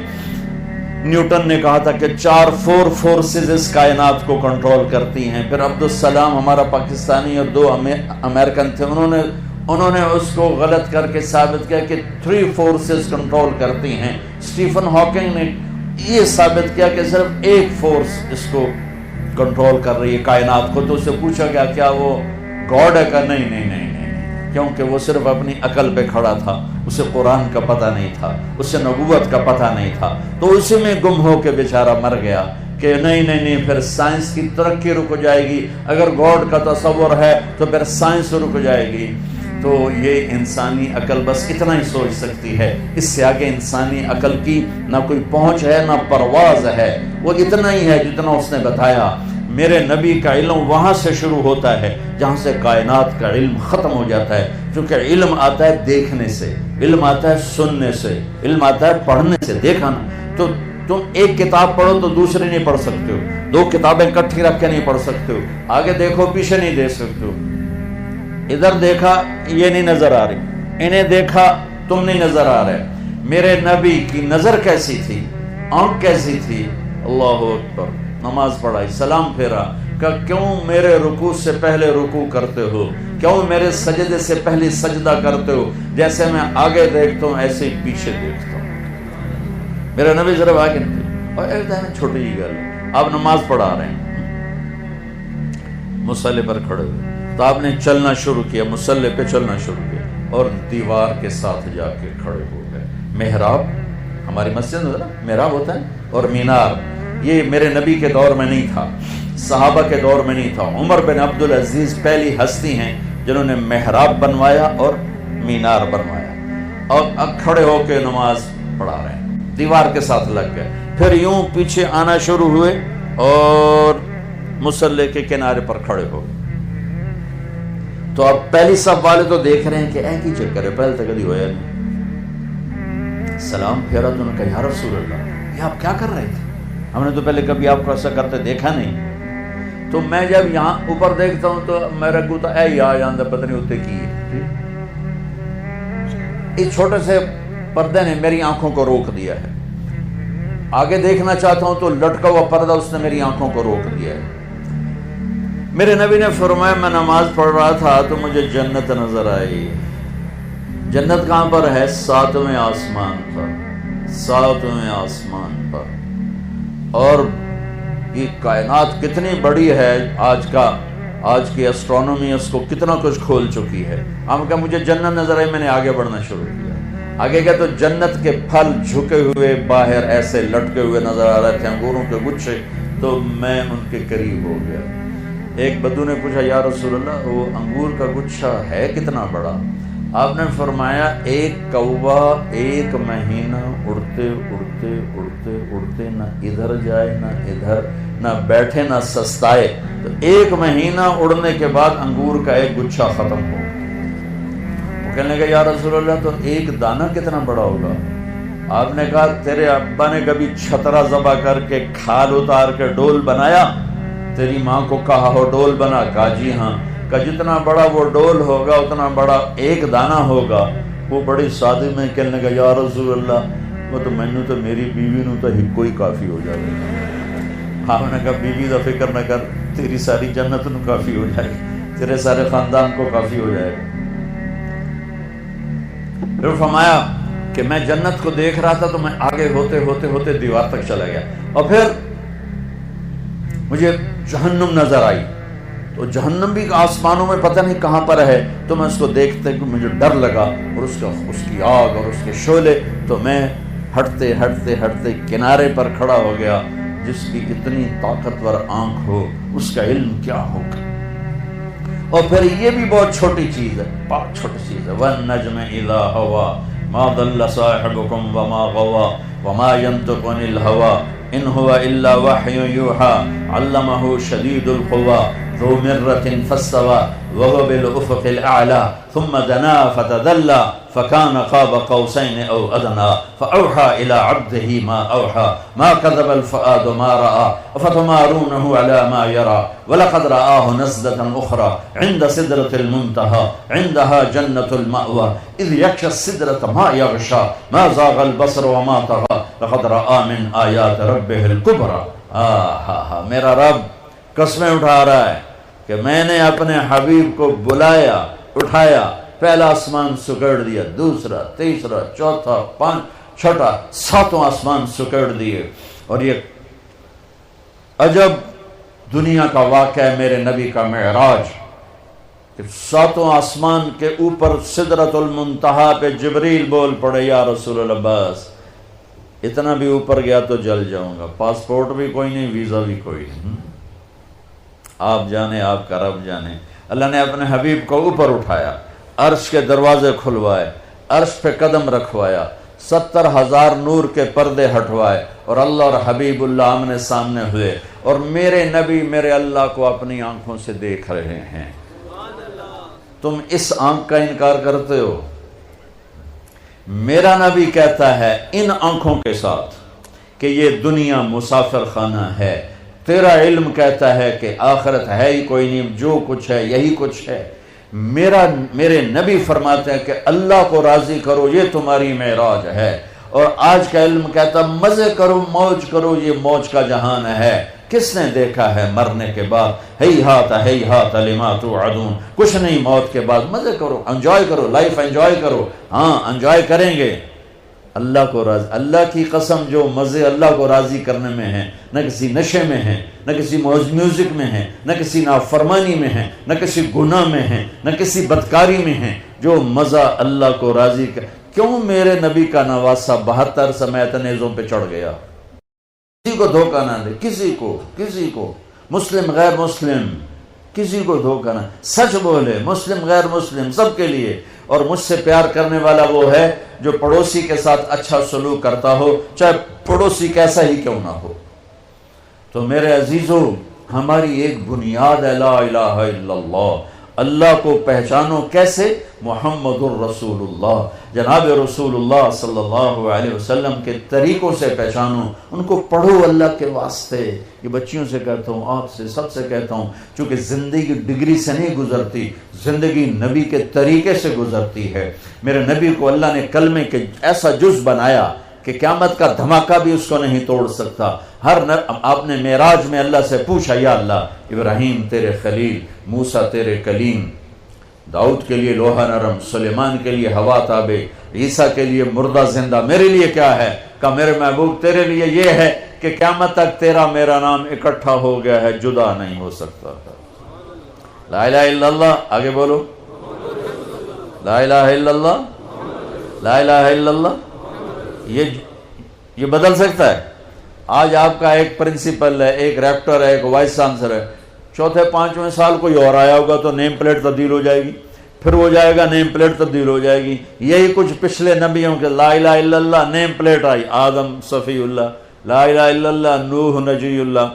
Speaker 1: نیوٹن نے کہا تھا کہ 4 فورسز اس کائنات کو کنٹرول کرتی ہیں، پھر عبدالسلام ہمارا پاکستانی اور 2 امریکن تھے، انہوں نے اس کو غلط کر کے ثابت کیا کہ 3 فورسز کنٹرول کرتی ہیں۔ اسٹیفن ہاکنگ نے یہ ثابت کیا کہ صرف ایک فورس اس کو کنٹرول کر رہی ہے کائنات کو۔ تو اسے پوچھا گیا کیا وہ گاڈ ہے؟ کہ نہیں، کیونکہ وہ صرف اپنی عقل پہ کھڑا تھا، اسے قرآن کا پتہ نہیں تھا، اسے نبوت کا پتہ نہیں تھا، تو اسی میں گم ہو کے بیچارہ مر گیا کہ نہیں، پھر سائنس کی ترقی رک جائے گی، اگر گاڈ کا تصور ہے تو پھر سائنس رک جائے گی۔ تو یہ انسانی عقل بس اتنا ہی سوچ سکتی ہے، اس سے آگے انسانی عقل کی نہ کوئی پہنچ ہے نہ پرواز ہے، وہ اتنا ہی ہے جتنا اس نے بتایا۔ میرے نبی کا علم وہاں سے شروع ہوتا ہے جہاں سے کائنات کا علم ختم ہو جاتا ہے، کیونکہ علم آتا ہے دیکھنے سے، علم آتا ہے سننے سے، علم آتا ہے پڑھنے سے۔ دیکھا نا، تو تم ایک کتاب پڑھو تو دوسری نہیں پڑھ سکتے ہو، 2 کتابیں کٹھی رکھ کے نہیں پڑھ سکتے ہو، آگے دیکھو پیچھے نہیں دیکھ سکتے ہو، ادھر دیکھا یہ نہیں نظر آ رہی، انہیں دیکھا تم نہیں نظر آ رہے۔ میرے نبی کی نظر کیسی تھی، آنکھ کیسی تھی؟ اللہ اکبر، نماز پڑھائی، سلام پھیرا، کہ کیوں میرے رکوع سے پہلے رکوع کرتے ہو، کیوں میرے سجدے سے پہلے سجدہ کرتے ہو، جیسے میں آگے دیکھتا ہوں ایسے ہی پیچھے دیکھتا ہوں۔ میرے نبی ذرا آگے نہیں، اور ایک دم چھوٹی ہی گل، آپ نماز پڑھا رہے ہیں، مصلی پر کھڑے ہوئے، تو آپ نے چلنا شروع کیا، مصلی پہ چلنا شروع کیا، اور دیوار کے ساتھ جا کے کھڑے ہو گئے۔ محراب ہماری مسجد میں نا محراب ہوتا ہے، اور مینار، یہ میرے نبی کے دور میں نہیں تھا، صحابہ کے دور میں نہیں تھا۔ عمر بن عبدالعزیز پہلی ہستی ہیں جنہوں نے محراب بنوایا اور مینار بنوایا، اور اب کھڑے ہو کے نماز پڑھا رہے ہیں، دیوار کے ساتھ لگ گئے، پھر یوں پیچھے آنا شروع ہوئے اور مصلی کے کنارے پر کھڑے ہو گئے۔ تو اب پہلی صف والے تو دیکھ رہے ہیں کہ ایک ہی چکر ہے، پہلے تک کبھی ہویا نہیں۔ سلام پھیرا تو انہوں نے کہا یا رسول اللہ، یہ آپ کیا کر رہے تھے؟ ہم نے تو پہلے کبھی آپ کو ایسا کرتے دیکھا نہیں۔ تو میں جب یہاں اوپر دیکھتا ہوں تو میرا گوتا اے یا جاندہ پتہ نہیں ہوتے کی ہے، اس چھوٹے سے پردے نے میری آنکھوں کو روک دیا ہے، آگے دیکھنا چاہتا ہوں تو لٹکا ہوا پردہ اس نے میری آنکھوں کو روک دیا ہے۔ میرے نبی نے فرمایا میں نماز پڑھ رہا تھا تو مجھے جنت نظر آئی۔ جنت کہاں پر ہے؟ 7ویں آسمان پر، 7ویں آسمان پر۔ اور یہ کائنات کتنی بڑی ہے، آج کی اسٹرونومی اس کو کتنا کچھ کھول چکی ہے۔ ہم کہا مجھے جنت نظر آئی، میں نے آگے بڑھنا شروع کیا، آگے گیا تو جنت کے پھل جھکے ہوئے باہر ایسے لٹکے ہوئے نظر آ رہے تھے، انگوروں کے گچھے، تو میں ان کے قریب ہو گیا۔ ایک بدو نے پوچھا یا رسول اللہ وہ انگور کا گچھا ہے کتنا بڑا؟ آپ نے فرمایا ایک کوا 1 مہینہ اڑتے اڑتے اڑتے اڑتے نہ ادھر جائے نہ ادھر، نہ بیٹھے نہ سستائے، تو 1 مہینہ اڑنے کے بعد انگور کا ایک گچھا ختم ہو۔ وہ کہنے لگا یا رسول اللہ تو ایک دانہ کتنا بڑا ہوگا؟ آپ نے کہا تیرے ابا نے کبھی چھترا ذبح کر کے کھال اتار کے ڈول بنایا؟ تیری ماں کو کہا ہو ڈول بنا؟ کہا جی ہاں۔ کہ جتنا بڑا وہ ڈول ہوگا اتنا بڑا ایک دانہ ہوگا۔ وہ بڑی سادے میں کہنے لگا یا رسول اللہ وہ تو مینو تو میری بیوی نو تو ہکو ہی کافی ہو جائے گا۔ آپ نے کہا بیوی دا فکر نہ کر، تیری ساری جنت نو کافی ہو جائے گی، تیرے سارے خاندان کو کافی ہو جائے گا۔ پھر فرمایا کہ میں جنت کو دیکھ رہا تھا تو میں آگے ہوتے ہوتے ہوتے دیوار تک چلا گیا، اور پھر مجھے جہنم نظر آئی، تو جہنم بھی آسمانوں میں پتہ نہیں کہاں پر ہے، تو میں اس کو دیکھتے کہ مجھے ڈر لگا، اور اس کی آگ اور اس کے شعلے، تو میں ہٹتے ہٹتے ہٹتے کنارے پر کھڑا ہو گیا۔ جس کی اتنی طاقتور آنکھ ہو اس کا علم کیا ہوگا۔ اور پھر یہ بھی بہت چھوٹی چیز ہے، بہت چھوٹی چیز ہے، وَالنَّجْمِ إِذَا هَوَىٰ مَا ضَلَّ صَاحِبُكُمْ وَمَا غَوَىٰ وَمَا يَنطِقُ عَنِ الْهَوَىٰ إِنْ هُوَ إِلَّا وَحْيٌ يُوحَىٰ عَلَّمَهُ شَدِيدُ الْقُوَىٰ ذُو مِرَّةٍ فَاسْتَوَىٰ وَهُوَ بِالْأُفُقِ الْأَعْلَىٰ ثُمَّ دَنَا فَتَدَلَّىٰ فَكَانَ قَابَ قَوْسَيْنِ أَوْ أَدْنَىٰ فَأَوْحَىٰ إِلَىٰ عَبْدِهِ مَا أَوْحَىٰ مَا كَذَبَ الْفُؤَادُ مَا رَأَىٰ أَفَتُمَارُونَهُ عَلَىٰ مَا يَرَىٰ وَلَقَدْ رَآهُ نَزْلَةً أُخْرَىٰ عِندَ سِدْرَةِ الْمُنتَهَىٰ عِندَهَا جَنَّةُ الْمَأْوَىٰ إِذْ يَغْشَى السِّدْرَةَ مَا يَغْشَىٰ مَا زَاغَ الْبَصَرُ وَمَا طَغَىٰ لَقَدْ رَآىٰ مِنْ آيَاتِ رَبِّهِ الْكُبْرَىٰ۔ میرا رب قسمیں اٹھا رہا ہے کہ میں نے اپنے حبیب کو بلایا، اٹھایا، پہلا آسمان سکڑ دیا، دوسرا، تیسرا، چوتھا، چھٹا، ساتوں آسمان سکڑ دیے۔ اور یہ عجب دنیا کا واقعہ ہے میرے نبی کا معراج، کہ ساتوں آسمان کے اوپر سدرۃ المنتہا پہ جبریل بول پڑے، یا رسول اللہ بس اتنا بھی اوپر گیا تو جل جاؤں گا، پاسپورٹ بھی کوئی نہیں، ویزا بھی کوئی نہیں، آپ جانے، آپ کا رب جانے۔ اللہ نے اپنے حبیب کو اوپر اٹھایا، عرش کے دروازے کھلوائے، عرش پہ قدم رکھوایا، 70,000 نور کے پردے ہٹوائے، اور اللہ اور حبیب اللہ آمنے سامنے ہوئے، اور میرے نبی میرے اللہ کو اپنی آنکھوں سے دیکھ رہے ہیں۔ تم اس آنکھ کا انکار کرتے ہو؟ میرا نبی کہتا ہے ان آنکھوں کے ساتھ کہ یہ دنیا مسافر خانہ ہے، تیرا علم کہتا ہے کہ آخرت ہے ہی کوئی نہیں، جو کچھ ہے یہی کچھ ہے۔ میرے نبی فرماتے ہیں کہ اللہ کو راضی کرو، یہ تمہاری معراج ہے، اور آج کا علم کہتا مزے کرو، موج کرو، یہ موج کا جہان ہے۔ کس نے دیکھا ہے مرنے کے بعد؟ ہیہات لما توعدون، کچھ نہیں موت کے بعد، مزے کرو، انجوائے کرو، لائف انجوائے کرو۔ ہاں انجوائے کریں گے، اللہ کو راضی، اللہ کی قسم جو مزے اللہ کو راضی کرنے میں ہیں، نہ کسی نشے میں ہیں، نہ کسی میوزک میں ہیں، نہ کسی نافرمانی میں ہیں، نہ کسی گناہ میں ہیں، نہ کسی بدکاری میں ہیں، جو مزہ اللہ کو راضی کر۔ کیوں میرے نبی کا نواسہ 72 سمیت نیزوں پہ چڑھ گیا؟ کسی کو دھوکہ نہ دے، کسی کو مسلم غیر مسلم کسی کو دھوکہ نہ، سچ بولے، مسلم غیر مسلم سب کے لیے۔ اور مجھ سے پیار کرنے والا وہ ہے جو پڑوسی کے ساتھ اچھا سلوک کرتا ہو، چاہے پڑوسی کیسا ہی کیوں نہ ہو۔ تو میرے عزیزو، ہماری ایک بنیاد ہے لا الہ الا اللہ۔ اللہ کو پہچانو کیسے؟ محمد الرسول اللہ، جناب رسول اللہ صلی اللہ علیہ وسلم کے طریقوں سے پہچانو، ان کو پڑھو اللہ کے واسطے۔ یہ بچیوں سے کہتا ہوں، آپ سے، سب سے کہتا ہوں، چونکہ زندگی ڈگری سے نہیں گزرتی، زندگی نبی کے طریقے سے گزرتی ہے۔ میرے نبی کو اللہ نے کلمے کے ایسا جز بنایا کہ قیامت کا دھماکہ بھی اس کو نہیں توڑ سکتا۔ آپ نے معراج میں اللہ سے پوچھا، یا اللہ، ابراہیم تیرے خلیل، موسیٰ تیرے کلیم، داؤد کے لیے لوہا نرم، سلیمان کے لیے ہوا تابع، عیسیٰ کے لیے مردہ زندہ، میرے لیے کیا ہے؟ کہا میرے محبوب تیرے لیے یہ ہے کہ قیامت تک تیرا میرا نام اکٹھا ہو گیا ہے، جدا نہیں ہو سکتا۔ لا الہ الا اللہ، آگے بولو، لا الہ الا اللہ، لا الہ الا اللہ۔ یہ بدل سکتا ہے؟ آج آپ کا ایک پرنسپل ہے، ایک ریکٹر ہے، ایک وائس چانسلر ہے، چوتھے 5ویں سال کوئی اور آیا ہوگا تو نیم پلیٹ تبدیل ہو جائے گی، پھر وہ جائے گا نیم پلیٹ تبدیل ہو جائے گی۔ یہی کچھ پچھلے نبیوں کے، لا الہ الا اللہ نیم پلیٹ آئی، آدم صفی اللہ، لا الہ الا اللہ نوح نجی اللہ،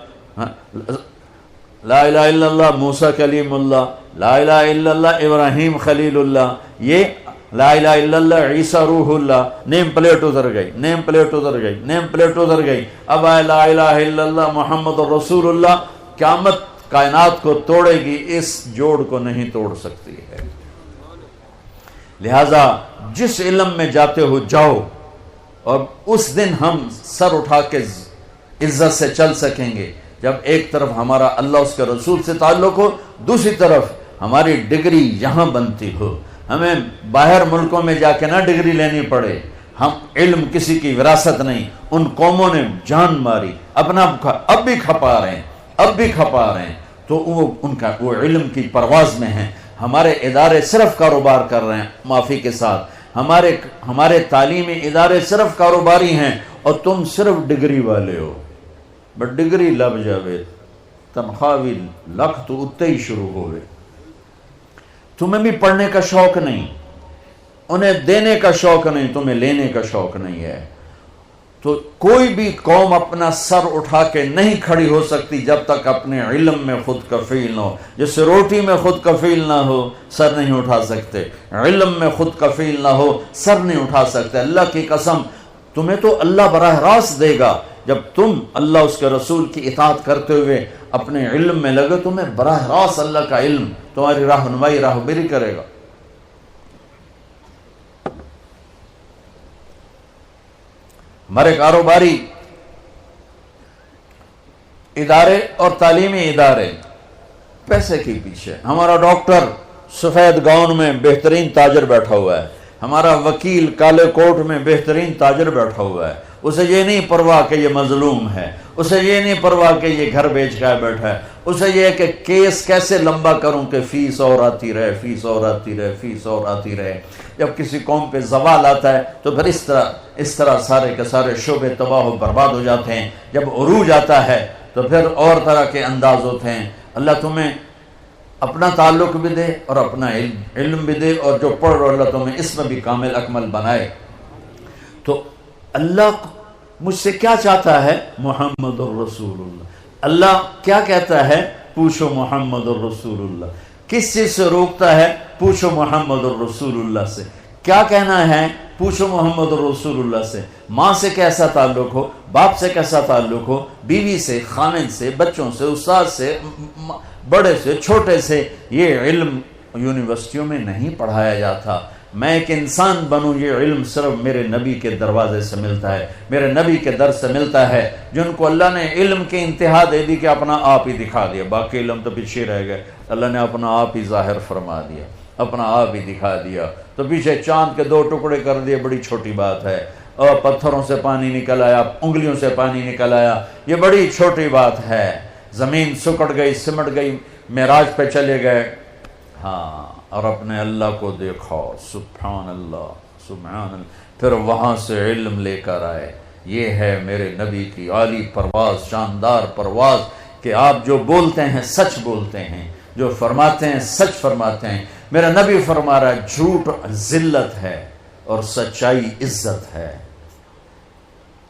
Speaker 1: لا الہ الا اللہ موسیٰ کلیم اللہ، لا الہ الا اللہ ابراہیم خلیل اللہ، یہ لا الہ الا اللہ عیسیٰ روح اللہ، نیم پلیٹ ادھر گئی، نیم پلیٹ ادھر گئی، نیم پلیٹ ادھر گئی، اب آئے لا الہ الا اللہ محمد رسول اللہ۔ قیامت کائنات کو توڑے گی، اس جوڑ کو نہیں توڑ سکتی ہے۔ لہذا جس علم میں جاتے ہو جاؤ، اور اس دن ہم سر اٹھا کے عزت سے چل سکیں گے جب ایک طرف ہمارا اللہ اس کے رسول سے تعلق ہو، دوسری طرف ہماری ڈگری یہاں بنتی ہو، ہمیں باہر ملکوں میں جا کے نہ ڈگری لینی پڑے۔ ہم علم کسی کی وراثت نہیں، ان قوموں نے جان ماری، اپنا اب بھی کھپا رہے ہیں، اب بھی کھپا رہے ہیں، تو وہ علم کی پرواز میں ہیں۔ ہمارے ادارے صرف کاروبار کر رہے ہیں، معافی کے ساتھ ہمارے تعلیمی ادارے صرف کاروباری ہیں، اور تم صرف ڈگری والے ہو۔ بٹ ڈگری لب جاوے تنخواہ بھی لکھ تو اتے ہی شروع ہوئے۔ تمہیں بھی پڑھنے کا شوق نہیں، انہیں دینے کا شوق نہیں، تمہیں لینے کا شوق نہیں ہے۔ تو کوئی بھی قوم اپنا سر اٹھا کے نہیں کھڑی ہو سکتی جب تک اپنے علم میں خود کفیل نہ ہو۔ جیسے روٹی میں خود کفیل نہ ہو سر نہیں اٹھا سکتے، علم میں خود کفیل نہ ہو سر نہیں اٹھا سکتے۔ اللہ کی قسم، تمہیں تو اللہ براہ راست دے گا جب تم اللہ اس کے رسول کی اطاعت کرتے ہوئے اپنے علم میں لگے، تمہیں براہ راست اللہ کا علم تمہاری رہنمائی راہبری کرے گا۔ ہمارے کاروباری ادارے اور تعلیمی ادارے پیسے کے پیچھے، ہمارا ڈاکٹر سفید گاؤن میں بہترین تاجر بیٹھا ہوا ہے، ہمارا وکیل کالے کوٹ میں بہترین تاجر بیٹھا ہوا ہے، اسے یہ نہیں پرواہ کہ یہ مظلوم ہے، اسے یہ نہیں پرواہ کہ یہ گھر بیچ کے بیٹھا ہے، اسے یہ ہے کہ کیس کیسے لمبا کروں کہ فیس اور آتی رہے، فیس اور آتی رہے، فیس اور آتی رہے۔ جب کسی قوم پہ زوال آتا ہے تو پھر اس طرح سارے کے سارے شعبے تباہ و برباد ہو جاتے ہیں۔ جب عروج آتا ہے تو پھر اور طرح کے انداز ہوتے ہیں۔ اللہ تمہیں اپنا تعلق بھی دے اور اپنا علم بھی دے، اور جو پڑھ رہو اللہ تمہیں اس میں بھی کامل اکمل بنائے۔ تو اللہ مجھ سے کیا چاہتا ہے؟ محمد الرسول اللہ۔ اللہ کیا کہتا ہے؟ پوچھو محمد الرسول اللہ۔ کس چیز سے روکتا ہے؟ پوچھو محمد الرسول اللہ سے۔ کیا کہنا ہے؟ پوچھو محمد الرسول اللہ سے۔ ماں سے کیسا تعلق ہو، باپ سے کیسا تعلق ہو، بیوی سے، خامن سے، بچوں سے، استاد سے، بڑے سے، چھوٹے سے، یہ علم یونیورسٹیوں میں نہیں پڑھایا جاتا۔ میں ایک انسان بنوں، یہ علم صرف میرے نبی کے دروازے سے ملتا ہے، میرے نبی کے در سے ملتا ہے، جن کو اللہ نے علم کی انتہا دے دی کہ اپنا آپ ہی دکھا دیا، باقی علم تو پیچھے رہ گئے، اللہ نے اپنا آپ ہی ظاہر فرما دیا، اپنا آپ ہی دکھا دیا۔ تو پیچھے چاند کے 2 ٹکڑے کر دیے، بڑی چھوٹی بات ہے، اور پتھروں سے پانی نکل آیا، انگلیوں سے پانی نکل آیا، یہ بڑی چھوٹی بات ہے۔ زمین سکڑ گئی، سمٹ گئی، معراج پہ چلے گئے، ہاں، اور اپنے اللہ کو دیکھا، سبحان اللہ سبحان اللہ، پھر وہاں سے علم لے کر آئے۔ یہ ہے میرے نبی کی عالی پرواز، شاندار پرواز، کہ آپ جو بولتے ہیں سچ بولتے ہیں، جو فرماتے ہیں سچ فرماتے ہیں۔ میرا نبی فرما رہا ہے جھوٹ ذلت ہے اور سچائی عزت ہے۔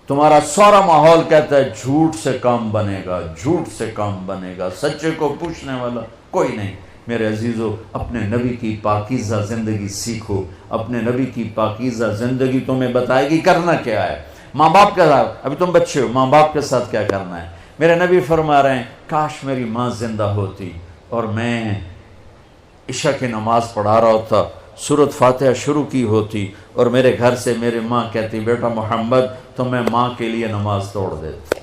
Speaker 1: تمہارا سارا ماحول کہتا ہے جھوٹ سے کام بنے گا، جھوٹ سے کام بنے گا، سچے کو پوچھنے والا کوئی نہیں۔ میرے عزیزو، اپنے نبی کی پاکیزہ زندگی سیکھو، اپنے نبی کی پاکیزہ زندگی تمہیں بتائے گی کرنا کیا ہے۔ ماں باپ کے ساتھ، ابھی تم بچے ہو، ماں باپ کے ساتھ کیا کرنا ہے۔ میرے نبی فرما رہے ہیں کاش میری ماں زندہ ہوتی اور میں عشاء کی نماز پڑھا رہا ہوتا، سورۃ فاتحہ شروع کی ہوتی، اور میرے گھر سے میری ماں کہتی بیٹا محمد، تو میں ماں کے لیے نماز توڑ دیتا۔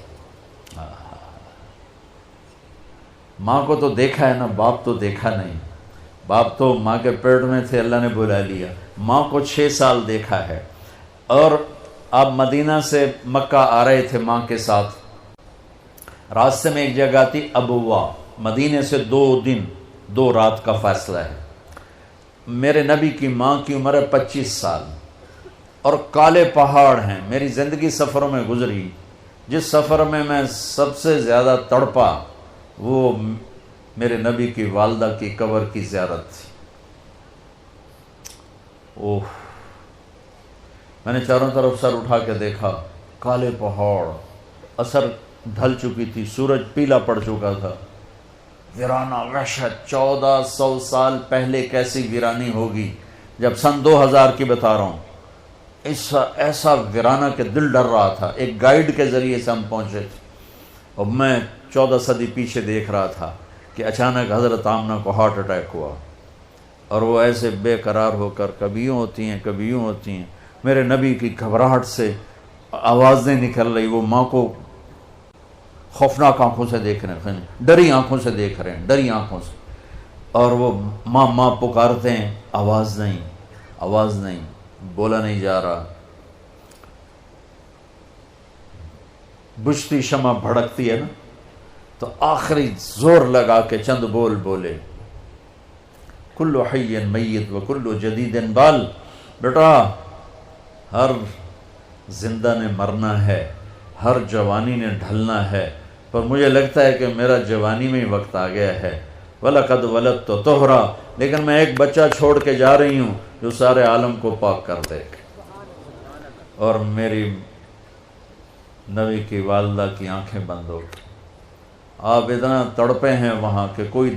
Speaker 1: ماں کو تو دیکھا ہے نا، باپ تو دیکھا نہیں۔ باپ تو ماں کے پیٹ میں تھے، اللہ نے بلا لیا۔ ماں کو 6 سال دیکھا ہے، اور آپ مدینہ سے مکہ آ رہے تھے ماں کے ساتھ، راستے میں ایک جگہ تھی ابوا، مدینے سے 2 دن 2 رات کا فاصلہ ہے۔ میرے نبی کی ماں کی عمر ہے 25 سال، اور کالے پہاڑ ہیں۔ میری زندگی سفروں میں گزری، جس سفر میں میں سب سے زیادہ تڑپا وہ میرے نبی کی والدہ کی قبر کی زیارت تھی۔ اوہ، میں نے چاروں طرف سر اٹھا کے دیکھا، کالے پہاڑ، عصر ڈھل چکی تھی، سورج پیلا پڑ چکا تھا، ویرانہ وحشت۔ 1400 سال پہلے کیسی ویرانی ہوگی، جب سن 2000 کی بتا رہا ہوں، ایسا ویرانہ کہ دل ڈر رہا تھا۔ ایک گائیڈ کے ذریعے سے ہم پہنچے تھے، اور میں 14 صدی پیچھے دیکھ رہا تھا کہ اچانک حضرت آمنہ کو ہارٹ اٹیک ہوا، اور وہ ایسے بے قرار ہو کر کبھی یوں ہوتی ہیں کبھی یوں ہوتی ہیں۔ میرے نبی کی گھبراہٹ سے آوازیں نکل رہی، وہ ماں کو خوفناک آنکھوں سے دیکھ رہے ہیں، ڈری آنکھوں سے دیکھ رہے ہیں، ڈری آنکھوں سے، اور وہ ماں ماں پکارتے ہیں، آواز نہیں، آواز نہیں، بولا نہیں جا رہا۔ بجھتی شمع بھڑکتی ہے نا، تو آخری زور لگا کے چند بول بولے، کل حی میت و کل جدید بال، بیٹا ہر زندہ نے مرنا ہے، ہر جوانی نے ڈھلنا ہے، پر مجھے لگتا ہے کہ میرا جوانی میں ہی وقت آ گیا ہے، وَلَقَدْ وَلَدْتُ طُهْرًا، لیکن میں ایک بچہ چھوڑ کے جا رہی ہوں جو سارے عالم کو پاک کر دے گا۔ اور میری نبی کی والدہ کی آنکھیں بند ہو گئی۔ آپ اتنا تڑپے ہیں وہاں کہ کوئی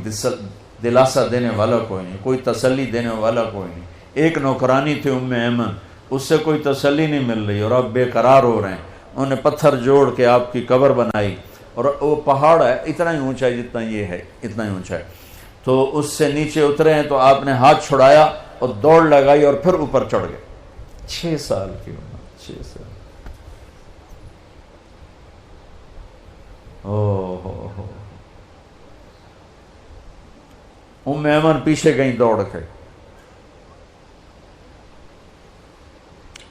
Speaker 1: دلاسا دینے والا کوئی نہیں، کوئی تسلی دینے والا کوئی نہیں۔ ایک نوکرانی تھی ام ایمن، اس سے کوئی تسلی نہیں مل رہی اور آپ بے قرار ہو رہے ہیں۔ انہوں نے پتھر جوڑ کے آپ کی قبر بنائی، اور وہ پہاڑ ہے اتنا ہی اونچا ہے جتنا یہ ہے، اتنا ہی اونچا ہے، تو اس سے نیچے اترے ہیں تو آپ نے ہاتھ چھڑایا اور دوڑ لگائی اور پھر اوپر چڑھ گئے۔ 6 سال کی عمر، 6 سال۔ ام ایمن پیچھے گئی دوڑ کے،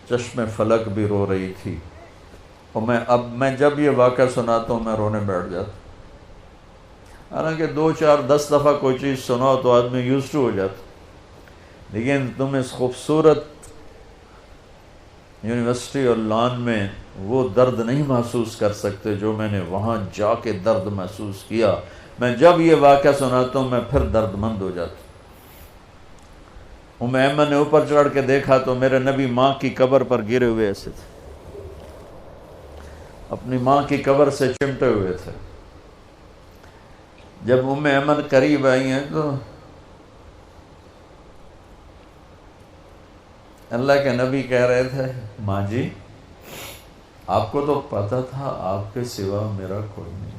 Speaker 1: چشم فلک بھی رو رہی تھی، اور میں جب یہ واقعہ سناتا ہوں میں رونے بیٹھ جاتا ہوں۔ حالانکہ 2 4 10 دفعہ کوئی چیز سناؤ تو آدمی یوزڈ ہو جاتا، لیکن تم اس خوبصورت یونیورسٹی اور لان میں وہ درد نہیں محسوس کر سکتے جو میں نے وہاں جا کے درد محسوس کیا۔ میں جب یہ واقعہ سناتا ہوں میں پھر درد مند ہو جاتا ہوں۔ ام ایمن نے اوپر چڑھ کے دیکھا تو میرے نبی ماں کی قبر پر گرے ہوئے ایسے تھے، اپنی ماں کی قبر سے چمٹے ہوئے تھے۔ جب ام ایمن قریب آئی ہیں تو اللہ کے نبی کہہ رہے تھے، ماں جی آپ کو تو پتا تھا آپ کے سوا میرا کوئی نہیں،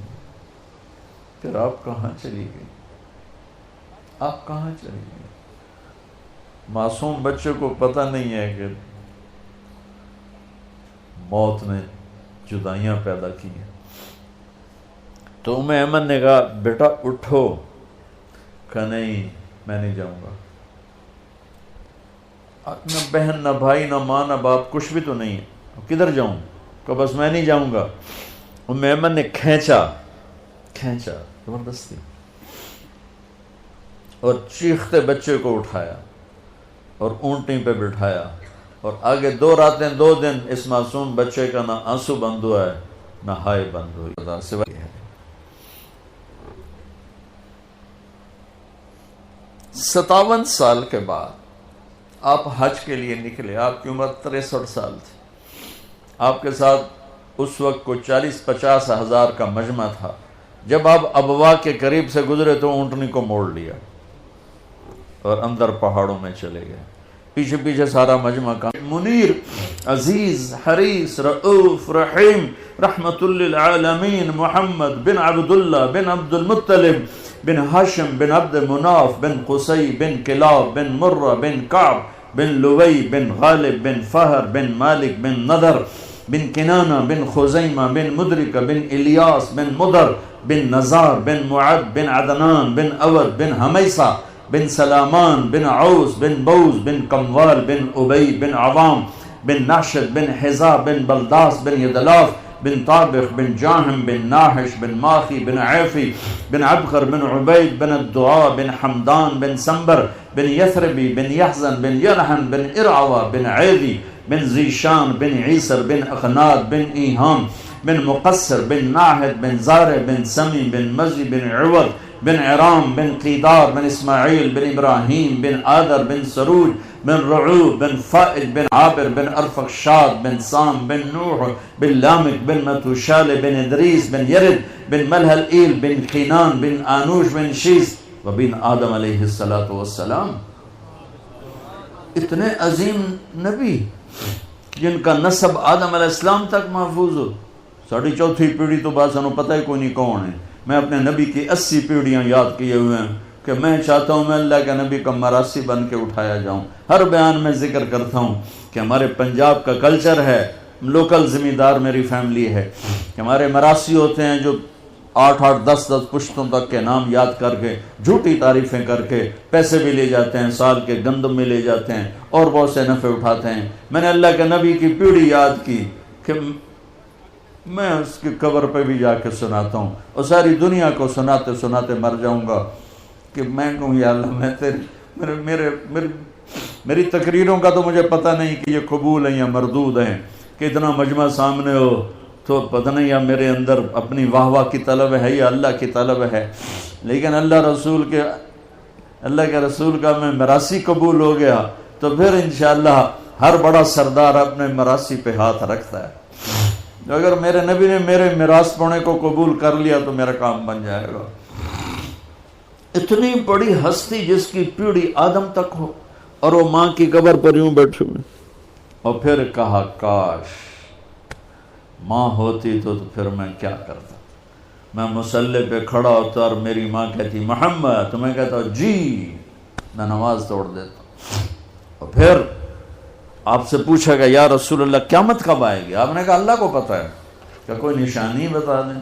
Speaker 1: پھر آپ کہاں چلی گئی؟ آپ کہاں چلی گئی؟ معصوم بچے کو پتہ نہیں ہے کہ موت نے جدائیاں پیدا کی ہیں۔ تو ام ایمن نے کہا بیٹا اٹھو، کہا نہیں میں نہیں جاؤں گا، نہ بہن نہ بھائی نہ ماں نہ باپ کچھ بھی تو نہیں ہے، کدھر جاؤں؟ کہ بس میں نہیں جاؤں گا۔ ام ایمن نے کھینچا زبردستی اور چیختے بچے کو اٹھایا اور اونٹنی پہ بٹھایا، اور آگے 2 راتیں 2 دن اس معصوم بچے کا نہ آنسو بند ہوا ہے نہ ہائے بند ہوئی۔ سوائے ہے 57 سال کے بعد آپ حج کے لیے نکلے، آپ کی عمر 63 سال تھی، آپ کے ساتھ اس وقت کو 40-50 ہزار کا مجمع تھا۔ جب آپ ابوا کے قریب سے گزرے تو اونٹنی کو موڑ لیا اور اندر پہاڑوں میں چلے گئے، پیچھے پیچھے سارا مجمع کا۔ منیر، عزیز، حریص، رؤوف، رحیم، رحمت للعالمین محمد بن عبداللہ بن عبد المطلب بن ہاشم بن عبد مناف بن قصی بن کلاب بن مرہ بن کعب بن لوی بن غالب بن فہر بن مالک بن نضر بن کنانہ بن خزیمہ بن مدرکہ بن الیاس بن مدر بن نزار بن معد بن عدنان بن اود بن حمیسہ بن سلامان بن عوس بن بوز بن قموال بن ابی بن عوام بن ناشد بن حزا بن بلداس بن یدلاف بن طابخ بن جاہم بن ناحش بن ماخی بن عیفی بن عبخر بن عبید بن الدعاء بن حمدان بن سنبر بن یثربی بن یحزن بن یلحن بن ارعوہ بن عیدی بن زیشان بن عیسر بن اخناد بن ایہام بن مقصر بن ناحد بن زارع بن سمی بن مزی بن عوض بن عرام بن قیدار بن اسماعیل بن ابراہیم بن آدر بن سروج بن رعوب بن فائد بن عابر بن ارفخشاد بن سام بن نوح بن لامک بن متوشال بن ادریس بن یرد بن ملحل ایل بن خینان بن آنوش بن شیس و بن آدم علیہ السلام۔ اتنے عظیم نبی جن کا نسب آدم علیہ السلام تک محفوظ ہو۔ 4.5 پیڑھی تو بات سنو پتہ ہی کوئی نہیں کون ہے۔ میں اپنے نبی کی 80 پیڑھیاں یاد کیے ہوئے ہیں کہ میں چاہتا ہوں میں اللہ کے نبی کا مراسی بن کے اٹھایا جاؤں۔ ہر بیان میں ذکر کرتا ہوں کہ ہمارے پنجاب کا کلچر ہے، لوکل زمیندار میری فیملی ہے، کہ ہمارے مراسی ہوتے ہیں جو 8 10 پشتوں تک کے نام یاد کر کے جھوٹی تعریفیں کر کے پیسے بھی لے جاتے ہیں، سال کے گندم میں لے جاتے ہیں اور بہت سے نفع اٹھاتے ہیں۔ میں نے اللہ کے نبی کی پیڑھی یاد کی کہ میں اس کی قبر پہ بھی جا کے سناتا ہوں اور ساری دنیا کو سناتے سناتے مر جاؤں گا کہ میں کہوں یا اللہ میری تقریروں کا تو مجھے پتہ نہیں کہ یہ قبول ہیں یا مردود ہیں، کہ اتنا مجمع سامنے ہو تو پتہ نہیں یا میرے اندر اپنی واہ واہ کی طلب ہے یا اللہ کی طلب ہے، لیکن اللہ کے رسول کا میں مراثی قبول ہو گیا تو پھر انشاءاللہ ہر بڑا سردار اپنے مراثی پہ ہاتھ رکھتا ہے۔ اگر میرے نبی نے میرے میراث پونے کو قبول کر لیا تو میرا کام بن جائے گا۔ اتنی بڑی ہستی جس کی پیڑھی آدم تک ہو اور وہ ماں کی قبر پر یوں بیٹھے ہوئے، اور پھر کہا کاش ماں ہوتی تو پھر میں کیا کرتا، میں مصلی پہ کھڑا ہوتا اور میری ماں کہتی محمد، تو میں کہتا جی، میں نماز توڑ دیتا۔ اور پھر آپ سے پوچھا گیا یا رسول اللہ قیامت کب آئے گی؟ آپ نے کہا اللہ کو پتہ ہے، کہ کوئی نشانی بتا دیں،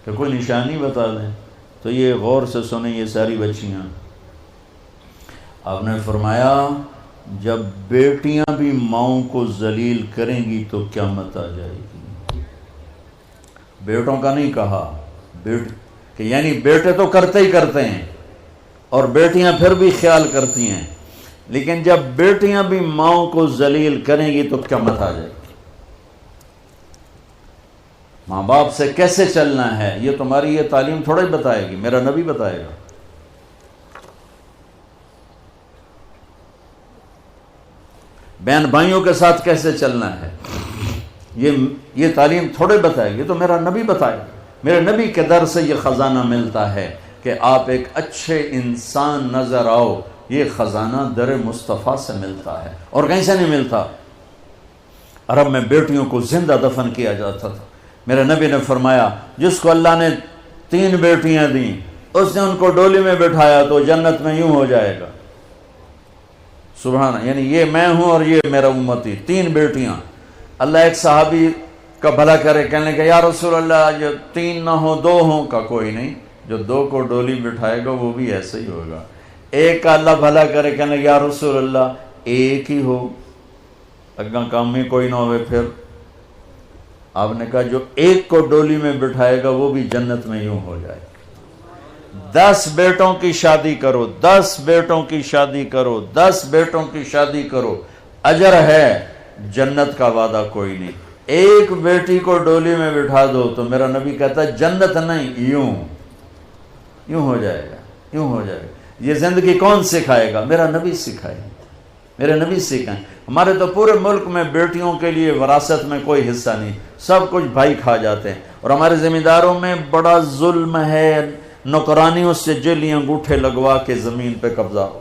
Speaker 1: کہ کوئی نشانی بتا دیں۔ تو یہ غور سے سنیں یہ ساری بچیاں، آپ نے فرمایا جب بیٹیاں بھی ماؤں کو ذلیل کریں گی تو قیامت آ جائے گی۔ بیٹوں کا نہیں کہا، کہ یعنی بیٹے تو کرتے ہی کرتے ہیں اور بیٹیاں پھر بھی خیال کرتی ہیں، لیکن جب بیٹیاں بھی ماؤں کو ذلیل کریں گی تو قیامت آ جائے گی۔ ماں باپ سے کیسے چلنا ہے یہ تمہاری یہ تعلیم تھوڑا ہی بتائے گی، میرا نبی بتائے گا۔ بہن بھائیوں کے ساتھ کیسے چلنا ہے یہ تعلیم تھوڑے بتائے گی، تو میرا نبی بتائے گا۔ میرے نبی کے در سے یہ خزانہ ملتا ہے کہ آپ ایک اچھے انسان نظر آؤ، یہ خزانہ در مصطفیٰ سے ملتا ہے اور کہیں سے نہیں ملتا۔ عرب میں بیٹیوں کو زندہ دفن کیا جاتا تھا۔ میرے نبی نے فرمایا جس کو اللہ نے 3 بیٹیاں دیں اس نے ان کو ڈولی میں بٹھایا تو جنت میں یوں ہو جائے گا۔ سبحان، یعنی یہ میں ہوں اور یہ میرا امتی، 3 بیٹیاں۔ اللہ ایک صحابی کا بھلا کرے، کہنے لگا یا رسول اللہ جو 3 نہ ہوں 2 ہوں، کا کوئی نہیں، جو 2 کو ڈولی بٹھائے گا وہ بھی ایسے ہی ہوگا۔ ایک کا اللہ بھلا کرے، کہنے لگا یا رسول اللہ ایک ہی ہو، اگاں کام میں کوئی نہ ہوئے پھر۔ آپ نے کہا جو ایک کو ڈولی میں بٹھائے گا وہ بھی جنت میں یوں ہو جائے گا۔ 10 بیٹوں کی شادی کرو، 10 بیٹوں کی شادی کرو، 10 بیٹوں کی شادی کرو، اجر ہے، جنت کا وعدہ کوئی نہیں۔ ایک بیٹی کو ڈولی میں بٹھا دو تو میرا نبی کہتا ہے جنت نہیں، یوں ہو جائے گا، یوں ہو جائے گا۔ یہ زندگی کون سکھائے گا؟ میرا نبی سکھائے، میرے نبی سکھائیں۔ ہمارے تو پورے ملک میں بیٹیوں کے لیے وراثت میں کوئی حصہ نہیں، سب کچھ بھائی کھا جاتے ہیں، اور ہمارے زمینداروں میں بڑا ظلم ہے، نوکرانیوں سے جیلی انگوٹھے لگوا کے زمین پہ قبضہ ہو،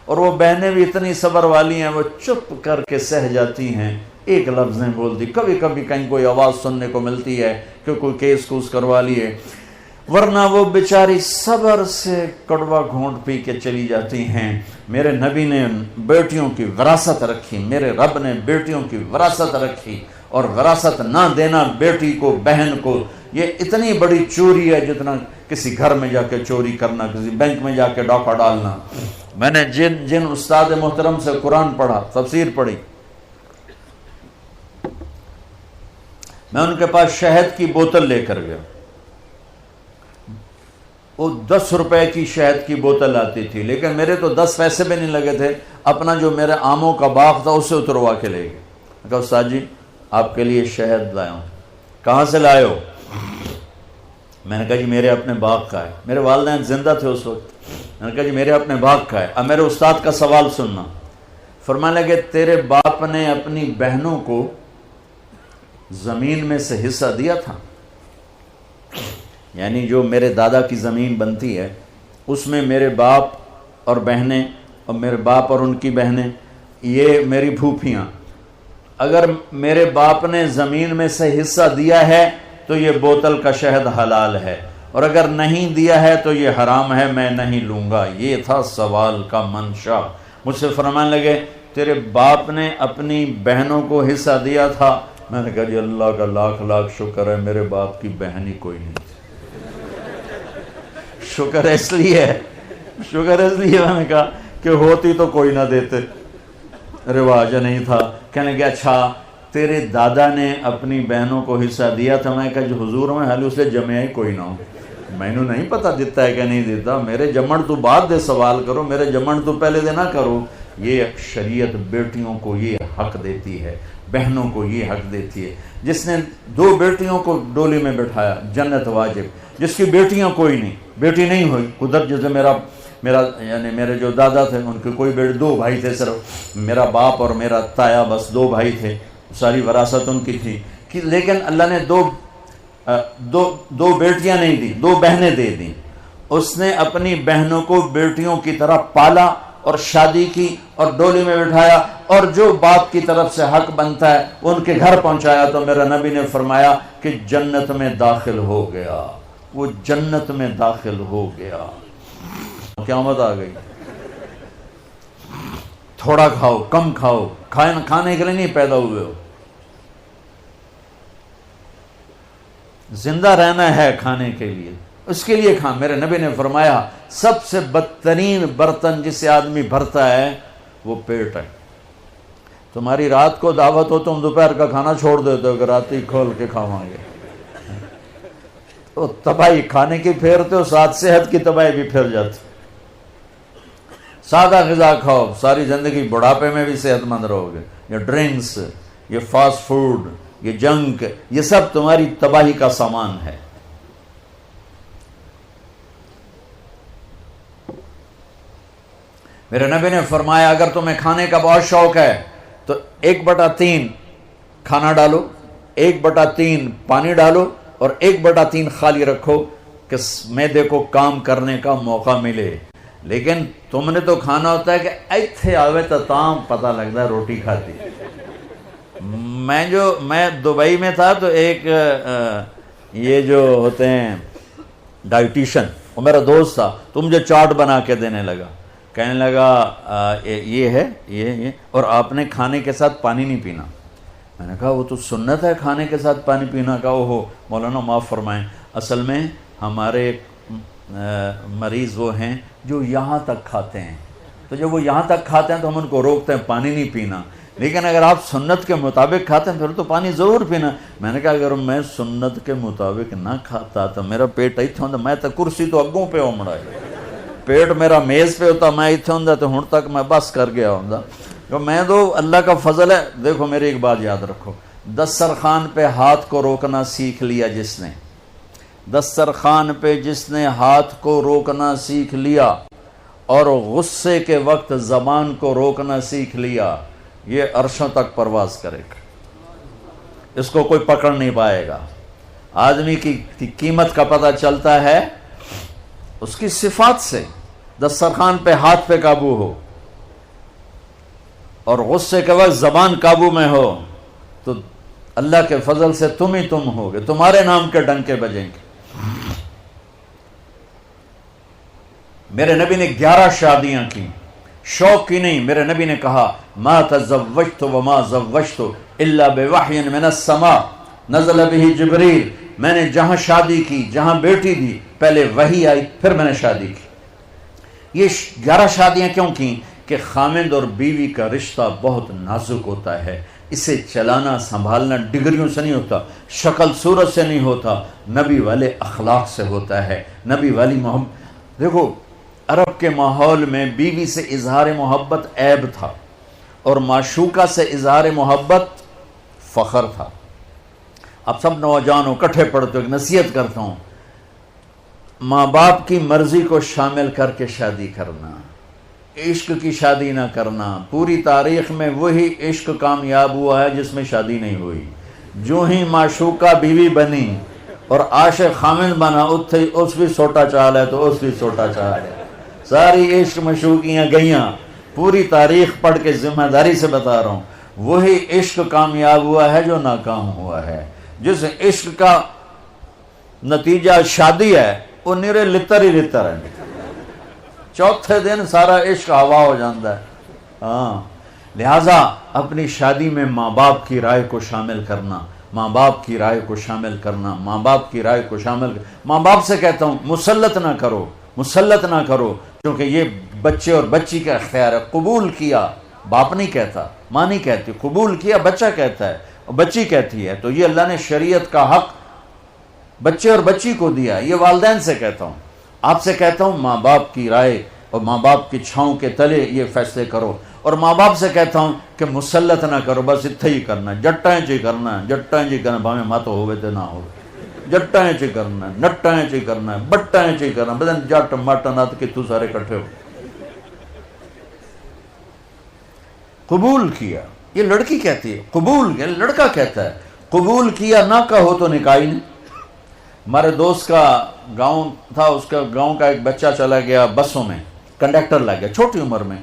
Speaker 1: اور وہ بہنیں بھی اتنی صبر والی ہیں، وہ چپ کر کے سہ جاتی ہیں، ایک لفظ نہیں بولتی، کبھی کبھی کہیں کوئی آواز سننے کو ملتی ہے کہ کوئی کیس کوس کروا لیے، ورنہ وہ بیچاری صبر سے کڑوا گھونٹ پی کے چلی جاتی ہیں۔ میرے نبی نے بیٹیوں کی وراثت رکھی، میرے رب نے بیٹیوں کی وراثت رکھی، اور وراثت نہ دینا بیٹی کو، بہن کو، یہ اتنی بڑی چوری ہے جتنا کسی گھر میں جا کے چوری کرنا، کسی بینک میں جا کے ڈاکہ ڈالنا۔ میں نے جن استاد محترم سے قرآن پڑھا، تفسیر پڑھی، میں ان کے پاس شہد کی بوتل لے کر گیا، وہ 10 روپے کی شہد کی بوتل آتی تھی، لیکن میرے تو 10 پیسے بھی نہیں لگے تھے، اپنا جو میرے آموں کا باغ تھا اسے اتروا کے لے گئے۔ میں کہا استاد جی آپ کے لیے شہد لایا ہوں۔ کہاں سے لائے ہو؟ میں نے کہا جی میرے اپنے باغ کا ہے، میرے والدین زندہ تھے اس وقت۔ میں نے کہا جی میرے اپنے باغ کا ہے۔ اب میرے استاد کا سوال سننا۔ فرمانے لگے تیرے باپ نے اپنی بہنوں کو زمین میں سے حصہ دیا تھا؟ یعنی جو میرے دادا کی زمین بنتی ہے اس میں میرے باپ اور بہنیں، اور میرے باپ اور ان کی بہنیں، یہ میری پھوپھیاں، اگر میرے باپ نے زمین میں سے حصہ دیا ہے تو یہ بوتل کا شہد حلال ہے، اور اگر نہیں دیا ہے تو یہ حرام ہے، میں نہیں لوں گا۔ یہ تھا سوال کا منشا۔ مجھ سے فرمانے لگے تیرے باپ نے اپنی بہنوں کو حصہ دیا تھا؟ میں نے کہا جی اللہ کا لاکھ لاکھ شکر ہے میرے باپ کی بہن ہی کوئی نہیں تھی۔ شکر اس لیے میں نے کہا کہ ہوتی تو کوئی نہ دیتے، رواج نہیں تھا۔ کہنے کہ اچھا تیرے دادا نے اپنی بہنوں کو حصہ دیا تھا. میں کہا جو حضور میں حال اس لیے جمعہ ہی کوئی نہ ہو. میں نے نہیں پتا دیتا ہے کہ نہیں دیتا. میرے جمن تو بعد دے سوال کرو, میرے جمن تو پہلے دے نہ کرو. یہ شریعت بیٹیوں کو یہ حق دیتی ہے, بہنوں کو یہ حق دیتی ہے. جس نے 2 بیٹیوں کو ڈولی میں بٹھایا جنت واجب. جس کی بیٹیاں کوئی نہیں, بیٹی نہیں ہوئی ادھر, جیسے میرا یعنی میرے جو دادا تھے ان کے کوئی بیٹے, 2 بھائی تھے صرف, میرا باپ اور میرا تایا, بس 2 بھائی تھے, ساری وراثت ان کی تھی. لیکن اللہ نے دو بیٹیاں نہیں دی, 2 بہنیں دے دیں. اس نے اپنی بہنوں کو بیٹیوں کی طرح پالا اور شادی کی اور ڈولی میں بٹھایا, اور جو باپ کی طرف سے حق بنتا ہے ان کے گھر پہنچایا. تو میرا نبی نے فرمایا کہ جنت میں داخل ہو گیا, وہ جنت میں داخل ہو گیا. قیامت آ گئی. تھوڑا کھاؤ, کم کھاؤ, کھانے کے لیے نہیں پیدا ہوئے ہو. زندہ رہنا ہے کھانے کے لیے, اس کے لیے کھا. میرے نبی نے فرمایا سب سے بدترین برتن جسے آدمی بھرتا ہے وہ پیٹ ہے. تمہاری رات کو دعوت ہو, تم دوپہر کا کھانا چھوڑ دیتے ہو کہ رات ہی کھول کے کھاؤں گے, تو تباہی کھانے کی پھیرتے ہو, ساتھ صحت کی تباہی بھی پھر جاتی. سادہ غذا کھاؤ, ساری زندگی بڑھاپے میں بھی صحت مند رہو گے. یہ ڈرنکس, یہ فاسٹ فوڈ, یہ جنک, یہ سب تمہاری تباہی کا سامان ہے. میرے نبی نے فرمایا اگر تمہیں کھانے کا بہت شوق ہے تو 1/3 کھانا ڈالو, 1/3 پانی ڈالو, اور 1/3 خالی رکھو کہ معدے کو کام کرنے کا موقع ملے. لیکن تم نے تو کھانا ہوتا ہے کہ ایتھے آوے تو تام پتہ لگتا ہے روٹی کھاتی. میں دبئی میں تھا تو ایک یہ جو ہوتے ہیں ڈائٹیشن, وہ میرا دوست تھا, تو مجھے چارٹ بنا کے دینے لگا. کہنے لگا یہ ہے, یہ اور آپ نے کھانے کے ساتھ پانی نہیں پینا. میں نے کہا وہ تو سنت ہے کھانے کے ساتھ پانی پینا. کا اوہو مولانا معاف فرمائیں, اصل میں ہمارے مریض وہ ہیں جو یہاں تک کھاتے ہیں, تو جب وہ یہاں تک کھاتے ہیں تو ہم ان کو روکتے ہیں پانی نہیں پینا. لیکن اگر آپ سنت کے مطابق کھاتے ہیں پھر تو پانی ضرور پینا. میں نے کہا اگر میں سنت کے مطابق نہ کھاتا تو میرا پیٹ ایتھے ہوندا, میں تو کرسی تو اگوں پہ ہومڑا ہے, پیٹ میرا میز پہ ہوتا, میں ایتھے ہوندا تو ہن تک میں بس کر گیا ہوندا. میں تو اللہ کا فضل ہے. دیکھو میری ایک بات یاد رکھو, دسترخوان پہ ہاتھ کو روکنا سیکھ لیا جس نے, دسترخوان پہ جس نے ہاتھ کو روکنا سیکھ لیا اور غصے کے وقت زبان کو روکنا سیکھ لیا, یہ عرشوں تک پرواز کرے گا, اس کو کوئی پکڑ نہیں پائے گا. آدمی کی قیمت کا پتہ چلتا ہے اس کی صفات سے. دسترخوان پہ ہاتھ پہ قابو ہو اور غصے کے وقت زبان قابو میں ہو تو اللہ کے فضل سے تم ہی تم ہوگے, تمہارے نام کے ڈنکے بجیں گے. میرے نبی نے 11 شادیاں کی, شوق کی نہیں. میرے نبی نے کہا ما تزوجت وما زوجت الا بوحی من السماء نزل به جبریل. میں نے جہاں شادی کی, جہاں بیٹی دی, پہلے وحی آئی پھر میں نے شادی کی. یہ 11 شادیاں کیوں کی کہ خامند اور بیوی کا رشتہ بہت نازک ہوتا ہے. اسے چلانا سنبھالنا ڈگریوں سے نہیں ہوتا, شکل صورت سے نہیں ہوتا, نبی والے اخلاق سے ہوتا ہے, نبی والی محبت. دیکھو عرب کے ماحول میں بیوی سے اظہار محبت عیب تھا اور معشوقہ سے اظہار محبت فخر تھا. اب سب نوجوانوں کٹھے پڑھتے ہو, نصیحت کرتا ہوں, ماں باپ کی مرضی کو شامل کر کے شادی کرنا, عشق کی شادی نہ کرنا. پوری تاریخ میں وہی عشق کامیاب ہوا ہے جس میں شادی نہیں ہوئی. جو ہی معشوقہ بیوی بنی اور عاشق خامند بنا, اس بھی سوٹا چال ہے تو اس بھی سوٹا چال ہے. ساری عشق مشوقیاں گئیاں. پوری تاریخ پڑھ کے ذمہ داری سے بتا رہا ہوں, وہی عشق کامیاب ہوا ہے جو ناکام ہوا ہے. جس عشق کا نتیجہ شادی ہے وہ نیرے لتر ہی لتر ہے. چوتھے دن سارا عشق ہوا ہو جاتا ہے. ہاں, لہٰذا اپنی شادی میں ماں باپ کی رائے کو شامل کرنا, ماں باپ کی رائے کو شامل کرنا, ماں باپ کی رائے کو شامل ماں باپ سے کہتا ہوں مسلط نہ کرو, مسلط نہ کرو, کیونکہ یہ بچے اور بچی کا اختیار ہے. قبول کیا, باپ نہیں کہتا, ماں نہیں کہتی, قبول کیا بچہ کہتا ہے. بچی کہتی ہے، تو یہ اللہ نے شریعت کا حق بچے اور بچی کو دیا. یہ والدین سے کہتا ہوں، آپ سے کہتا ہوں ماں باپ کی رائے اور ماں باپ کی چھاؤں کے تلے یہ فیصلے کرو. اور ماں باپ سے کہتا ہوں کہ مسلط نہ کرو، بس اتنے ہی کرنا ہے، جٹائیں چی کرنا ہے، جٹائیں چی کرنا بھاویں مت ہوئے تو نہ ہو، جٹائیں چی کرنا ہے، نٹائیں چی کرنا ہے، بٹائیں چی کرنا ہے، بدن جٹ مٹ نت کہ تو سارے کٹھے ہو. قبول کیا، یہ لڑکی کہتی ہے قبول کیا، لڑکا کہتا ہے قبول کیا نہ کہو تو نکاح ہی نہیں. ہمارے دوست کا گاؤں تھا، اس کا گاؤں کا ایک بچہ چلا گیا بسوں میں، کنڈکٹر لگ گیا چھوٹی عمر میں.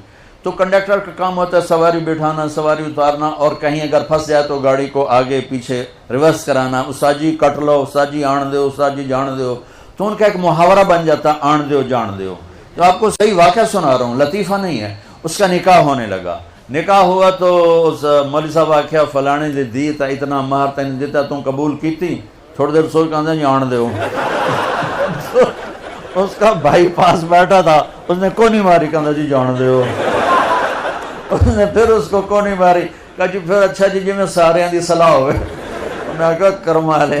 Speaker 1: تو کنڈکٹر کا کام ہوتا ہے سواری بٹھانا، سواری اتارنا، اور کہیں اگر پھنس جائے تو گاڑی کو آگے پیچھے ریورس کرانا. استاد جی کٹ لو، استاد جی آن دو، استاد جی جان دو. تو ان کا ایک محاورہ بن جاتا آن دیو جان دیو. تو آپ کو صحیح واقعہ سنا رہا ہوں، لطیفہ نہیں ہے. اس کا نکاح ہونے لگا، نکاح ہوا تو اس مولوی صاحب آخیا فلانے دے دی تا اتنا مہر تین دیتا تم قبول کیتی. تھوڑی دیر سوچ کہاں جی آن دیو. اس کا بھائی پاس بیٹھا تھا، اس نے کونی ماری کہاں جی جان دیو. اس نے پھر اس کو کونی ماری، کہا جی پھر اچھا جی میں سارے دی صلاح ہوئے. انہوں نے کہا کرما لے،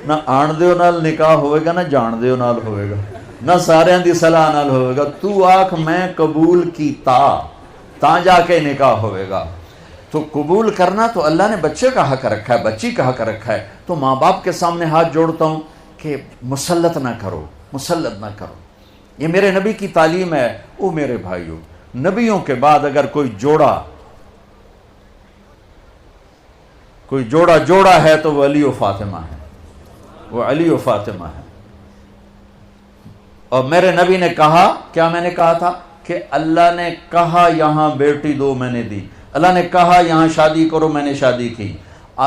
Speaker 1: نہ آن دیو نال نکاح ہوئے گا، نہ جان دیو نال ہوئے گا، نہ سارے دی صلاح نال ہوئے گا. تو آنکھ میں قبول کیتا تا جا کے نکاح ہوئے گا. تو قبول کرنا تو اللہ نے بچے کا حق رکھا ہے، بچی کا حق رکھا ہے. تو ماں باپ کے سامنے ہاتھ جوڑتا ہوں کہ مسلط نہ کرو، مسلط نہ کرو. یہ میرے نبی کی تعلیم ہے. او میرے بھائیوں، نبیوں کے بعد اگر کوئی جوڑا ہے تو وہ علی و فاطمہ ہے، وہ علی و فاطمہ ہے. اور میرے نبی نے کہا، کیا میں نے کہا تھا کہ اللہ نے کہا یہاں بیٹی دو میں نے دی، اللہ نے کہا یہاں شادی کرو میں نے شادی کی.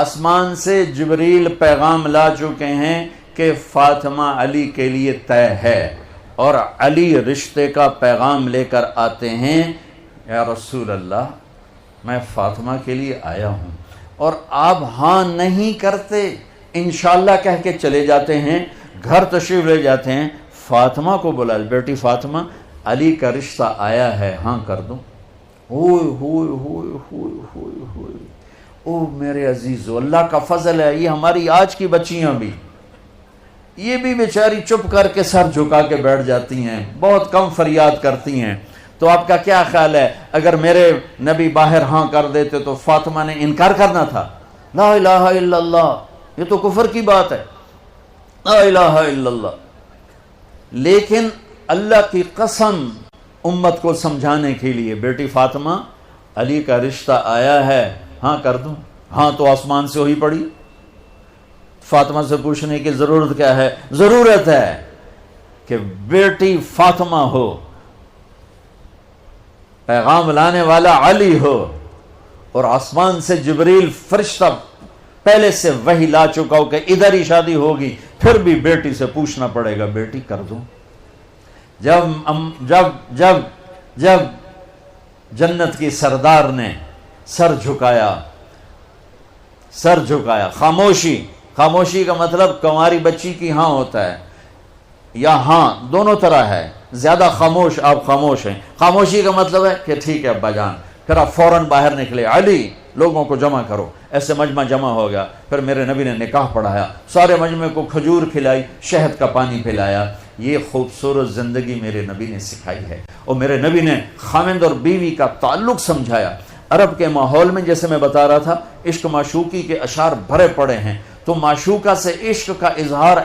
Speaker 1: آسمان سے جبریل پیغام لا چکے ہیں کہ فاطمہ علی کے لیے طے ہے، اور علی رشتے کا پیغام لے کر آتے ہیں، یا رسول اللہ میں فاطمہ کے لیے آیا ہوں. اور آپ ہاں نہیں کرتے، انشاءاللہ کہہ کے چلے جاتے ہیں، گھر تشریف لے جاتے ہیں، فاطمہ کو بلا، بیٹی فاطمہ علی کا رشتہ آیا ہے، ہاں کر دوں. ہوئے ہوئے ہوئے ہوئے ہوئے ہوئے. او میرے عزیزو، اللہ کا فضل ہے، یہ ہماری آج کی بچیاں بھی، یہ بھی بیچاری چپ کر کے سر جھکا کے بیٹھ جاتی ہیں، بہت کم فریاد کرتی ہیں. تو آپ کا کیا خیال ہے اگر میرے نبی باہر ہاں کر دیتے تو فاطمہ نے انکار کرنا تھا؟ لا الہ الا اللہ، یہ تو کفر کی بات ہے، لا الہ الا اللہ. لیکن اللہ کی قسم امت کو سمجھانے کے لیے، بیٹی فاطمہ علی کا رشتہ آیا ہے، ہاں کر دوں. ہاں تو آسمان سے ہوئی پڑی. فاطمہ سے پوچھنے کی ضرورت کیا ہے؟ ضرورت ہے کہ بیٹی فاطمہ ہو، پیغام لانے والا علی ہو، اور آسمان سے جبریل فرشتہ پہلے سے وحی لا چکا ہو کہ ادھر ہی شادی ہوگی، پھر بھی بیٹی سے پوچھنا پڑے گا بیٹی کر دوں. جب جنت کی سردار نے سر جھکایا، خاموشی کا مطلب کنواری بچی کی ہاں ہوتا ہے، یا ہاں دونوں طرح ہے. زیادہ خاموش، آپ خاموش ہیں، خاموشی کا مطلب ہے کہ ٹھیک ہے ابا جان. پھر آپ فوراً باہر نکلے، علی لوگوں کو جمع کرو. ایسے مجمع جمع ہو گیا. پھر میرے نبی نے نکاح پڑھایا، سارے مجمع کو کھجور کھلائی، شہد کا پانی پلایا. یہ خوبصورت زندگی میرے نبی نے سکھائی ہے. اور میرے نبی نے خاوند اور بیوی کا تعلق سمجھایا. عرب کے ماحول میں جیسے میں بتا رہا تھا، عشق معشوقی کے اشعار بھرے پڑے ہیں. تو معشوقہ سے عشق کا اظہار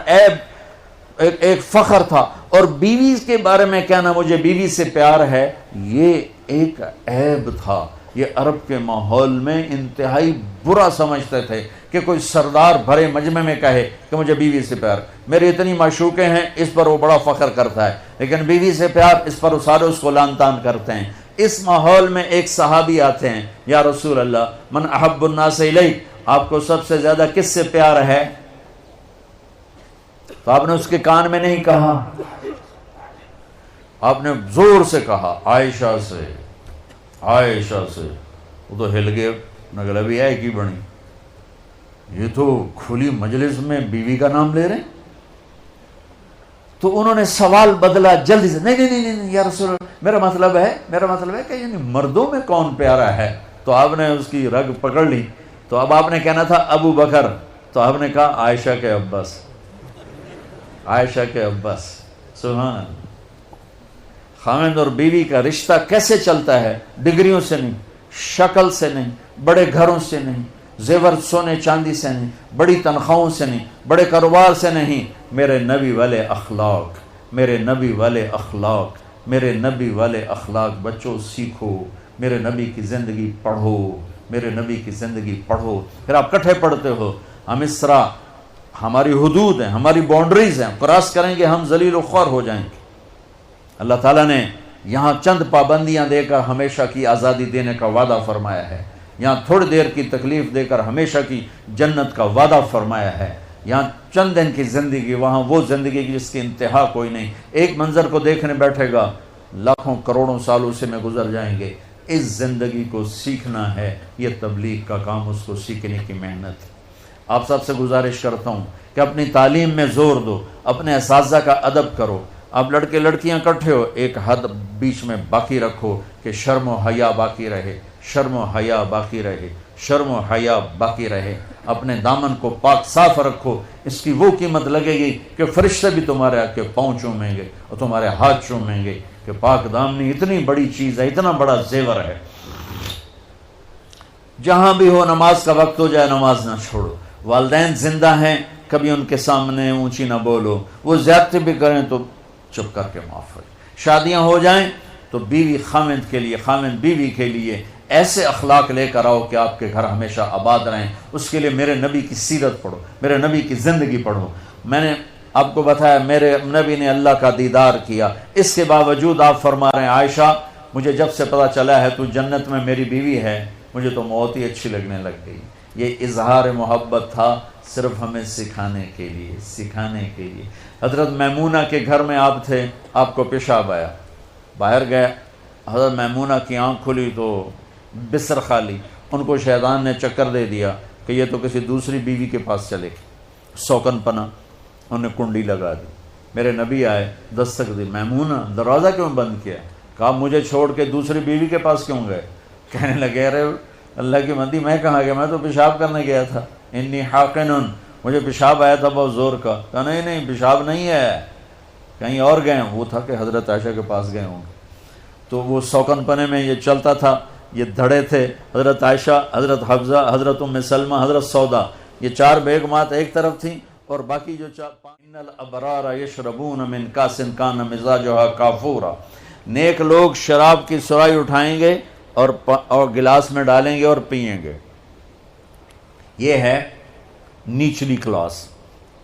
Speaker 1: ایک فخر تھا، اور بیوی کے بارے میں کہنا مجھے بیوی سے پیار ہے، یہ ایک عیب تھا. یہ عرب کے ماحول میں انتہائی برا سمجھتے تھے کہ کوئی سردار بھرے مجمع میں کہے کہ مجھے بیوی سے پیار. میری اتنی معشوقیں ہیں، اس پر وہ بڑا فخر کرتا ہے، لیکن بیوی سے پیار، اس پر وہ سارے اس کو لان تان کرتے ہیں. اس ماحول میں ایک صحابی آتے ہیں، یا رسول اللہ من احب الناس الیک، آپ کو سب سے زیادہ کس سے پیار ہے؟ تو آپ نے اس کے کان میں نہیں کہا، آپ نے زور سے کہا عائشہ سے. وہ تو ہل گئے، نگلا بھی ہے کی بنی، یہ تو کھلی مجلس میں بیوی کا نام لے رہے ہیں. تو انہوں نے سوال بدلا جلدی سے، نہیں یا رسول اللہ، میرا مطلب ہے کہ یعنی مردوں میں کون پیارا ہے. تو آپ نے اس کی رگ پکڑ لی. تو تو اب آپ نے کہنا تھا ابو بکر، تو آپ نے کہا عائشہ کے عباس، عائشہ کے عباس۔ سبحان اللہ۔ خاوند اور بیوی کا رشتہ کیسے چلتا ہے؟ ڈگریوں سے نہیں، شکل سے نہیں، بڑے گھروں سے نہیں، زیور سونے چاندی سے نہیں، بڑی تنخواہوں سے نہیں، بڑے کاروبار سے نہیں، میرے نبی والے اخلاق، میرے نبی والے اخلاق، میرے نبی والے اخلاق۔ بچوں سیکھو، میرے نبی کی زندگی پڑھو، میرے نبی کی زندگی پڑھو، پھر آپ کٹھے پڑھتے ہو۔ ہم اس طرح، ہماری حدود ہیں، ہماری باؤنڈریز ہیں، کراس کریں گے ہم ذلیل و خوار ہو جائیں گے۔ اللہ تعالیٰ نے یہاں چند پابندیاں دے کر ہمیشہ کی آزادی دینے کا وعدہ فرمایا ہے، یہاں تھوڑی دیر کی تکلیف دے کر ہمیشہ کی جنت کا وعدہ فرمایا ہے، یہاں چند دن کی زندگی، وہاں وہ زندگی جس کی انتہا کوئی نہیں۔ ایک منظر کو دیکھنے بیٹھے گا، لاکھوں کروڑوں سال اسے میں گزر جائیں گے۔ اس زندگی کو سیکھنا ہے، یہ تبلیغ کا کام، اس کو سیکھنے کی محنت۔ آپ سب سے گزارش کرتا ہوں کہ اپنی تعلیم میں زور دو، اپنے اساتذہ کا ادب کرو۔ آپ لڑکے لڑکیاں اکٹھے ہو، ایک حد بیچ میں باقی رکھو کہ شرم و حیا باقی رہے، شرم و حیا باقی رہے، شرم و حیا باقی رہے۔ اپنے دامن کو پاک صاف رکھو، اس کی وہ قیمت لگے گی کہ فرشتے بھی تمہارے آ کے پاؤں چومیں گے اور تمہارے ہاتھ چومیں گے کہ پاک دامنی اتنی بڑی چیز ہے، اتنا بڑا زیور ہے۔ جہاں بھی ہو نماز کا وقت ہو جائے نماز نہ چھوڑو۔ والدین زندہ ہیں، کبھی ان کے سامنے اونچی نہ بولو، وہ زیادتی بھی کریں تو چپ کر کے معاف کرو۔ شادیاں ہو جائیں تو بیوی خاوند کے لیے، خاوند بیوی کے لیے ایسے اخلاق لے کر آؤ کہ آپ کے گھر ہمیشہ آباد رہیں۔ اس کے لیے میرے نبی کی سیرت پڑھو، میرے نبی کی زندگی پڑھو۔ میں نے آپ کو بتایا میرے نبی نے اللہ کا دیدار کیا، اس کے باوجود آپ فرما رہے ہیں عائشہ مجھے جب سے پتہ چلا ہے تو جنت میں میری بیوی ہے، مجھے تو موت ہی اچھی لگنے لگ گئی۔ یہ اظہار محبت تھا، صرف ہمیں سکھانے کے لیے، سکھانے کے لیے۔ حضرت میمونہ کے گھر میں آپ تھے، آپ کو پیشاب آیا، باہر گئے، حضرت میمونہ کی آنکھ کھلی تو بستر خالی۔ ان کو شیطان نے چکر دے دیا کہ یہ تو کسی دوسری بیوی کے پاس چلے گی، سوکن پنا، انہوں نے کنڈی لگا دی۔ میرے نبی آئے، دستک دی، میمونہ دروازہ کیوں بند کیا؟ کہا مجھے چھوڑ کے دوسری بیوی کے پاس کیوں گئے؟ کہنے لگے ارے اللہ کی بندی میں کہاں گیا، میں تو پیشاب کرنے گیا تھا، انی حاقنن، مجھے پیشاب آیا تھا بہت زور کا۔ کہا نہیں نہیں پیشاب نہیں ہے، کہیں اور گئے ہوں۔ وہ تھا کہ حضرت عائشہ کے پاس گئے ہوں گے۔ تو وہ سوکن پنے میں یہ چلتا تھا، یہ دھڑے تھے، حضرت عائشہ، حضرت حفصہ، حضرت ام سلمہ، حضرت سودا، یہ چار بیگمات ایک طرف تھیں اور باقی جو ان الابرار یشربون من کاس کان مزاجھا کافورا، نیک لوگ شراب کی سرائی اٹھائیں گے اور گلاس میں ڈالیں گے اور پئیں گے۔ یہ ہے نیچلی کلاس۔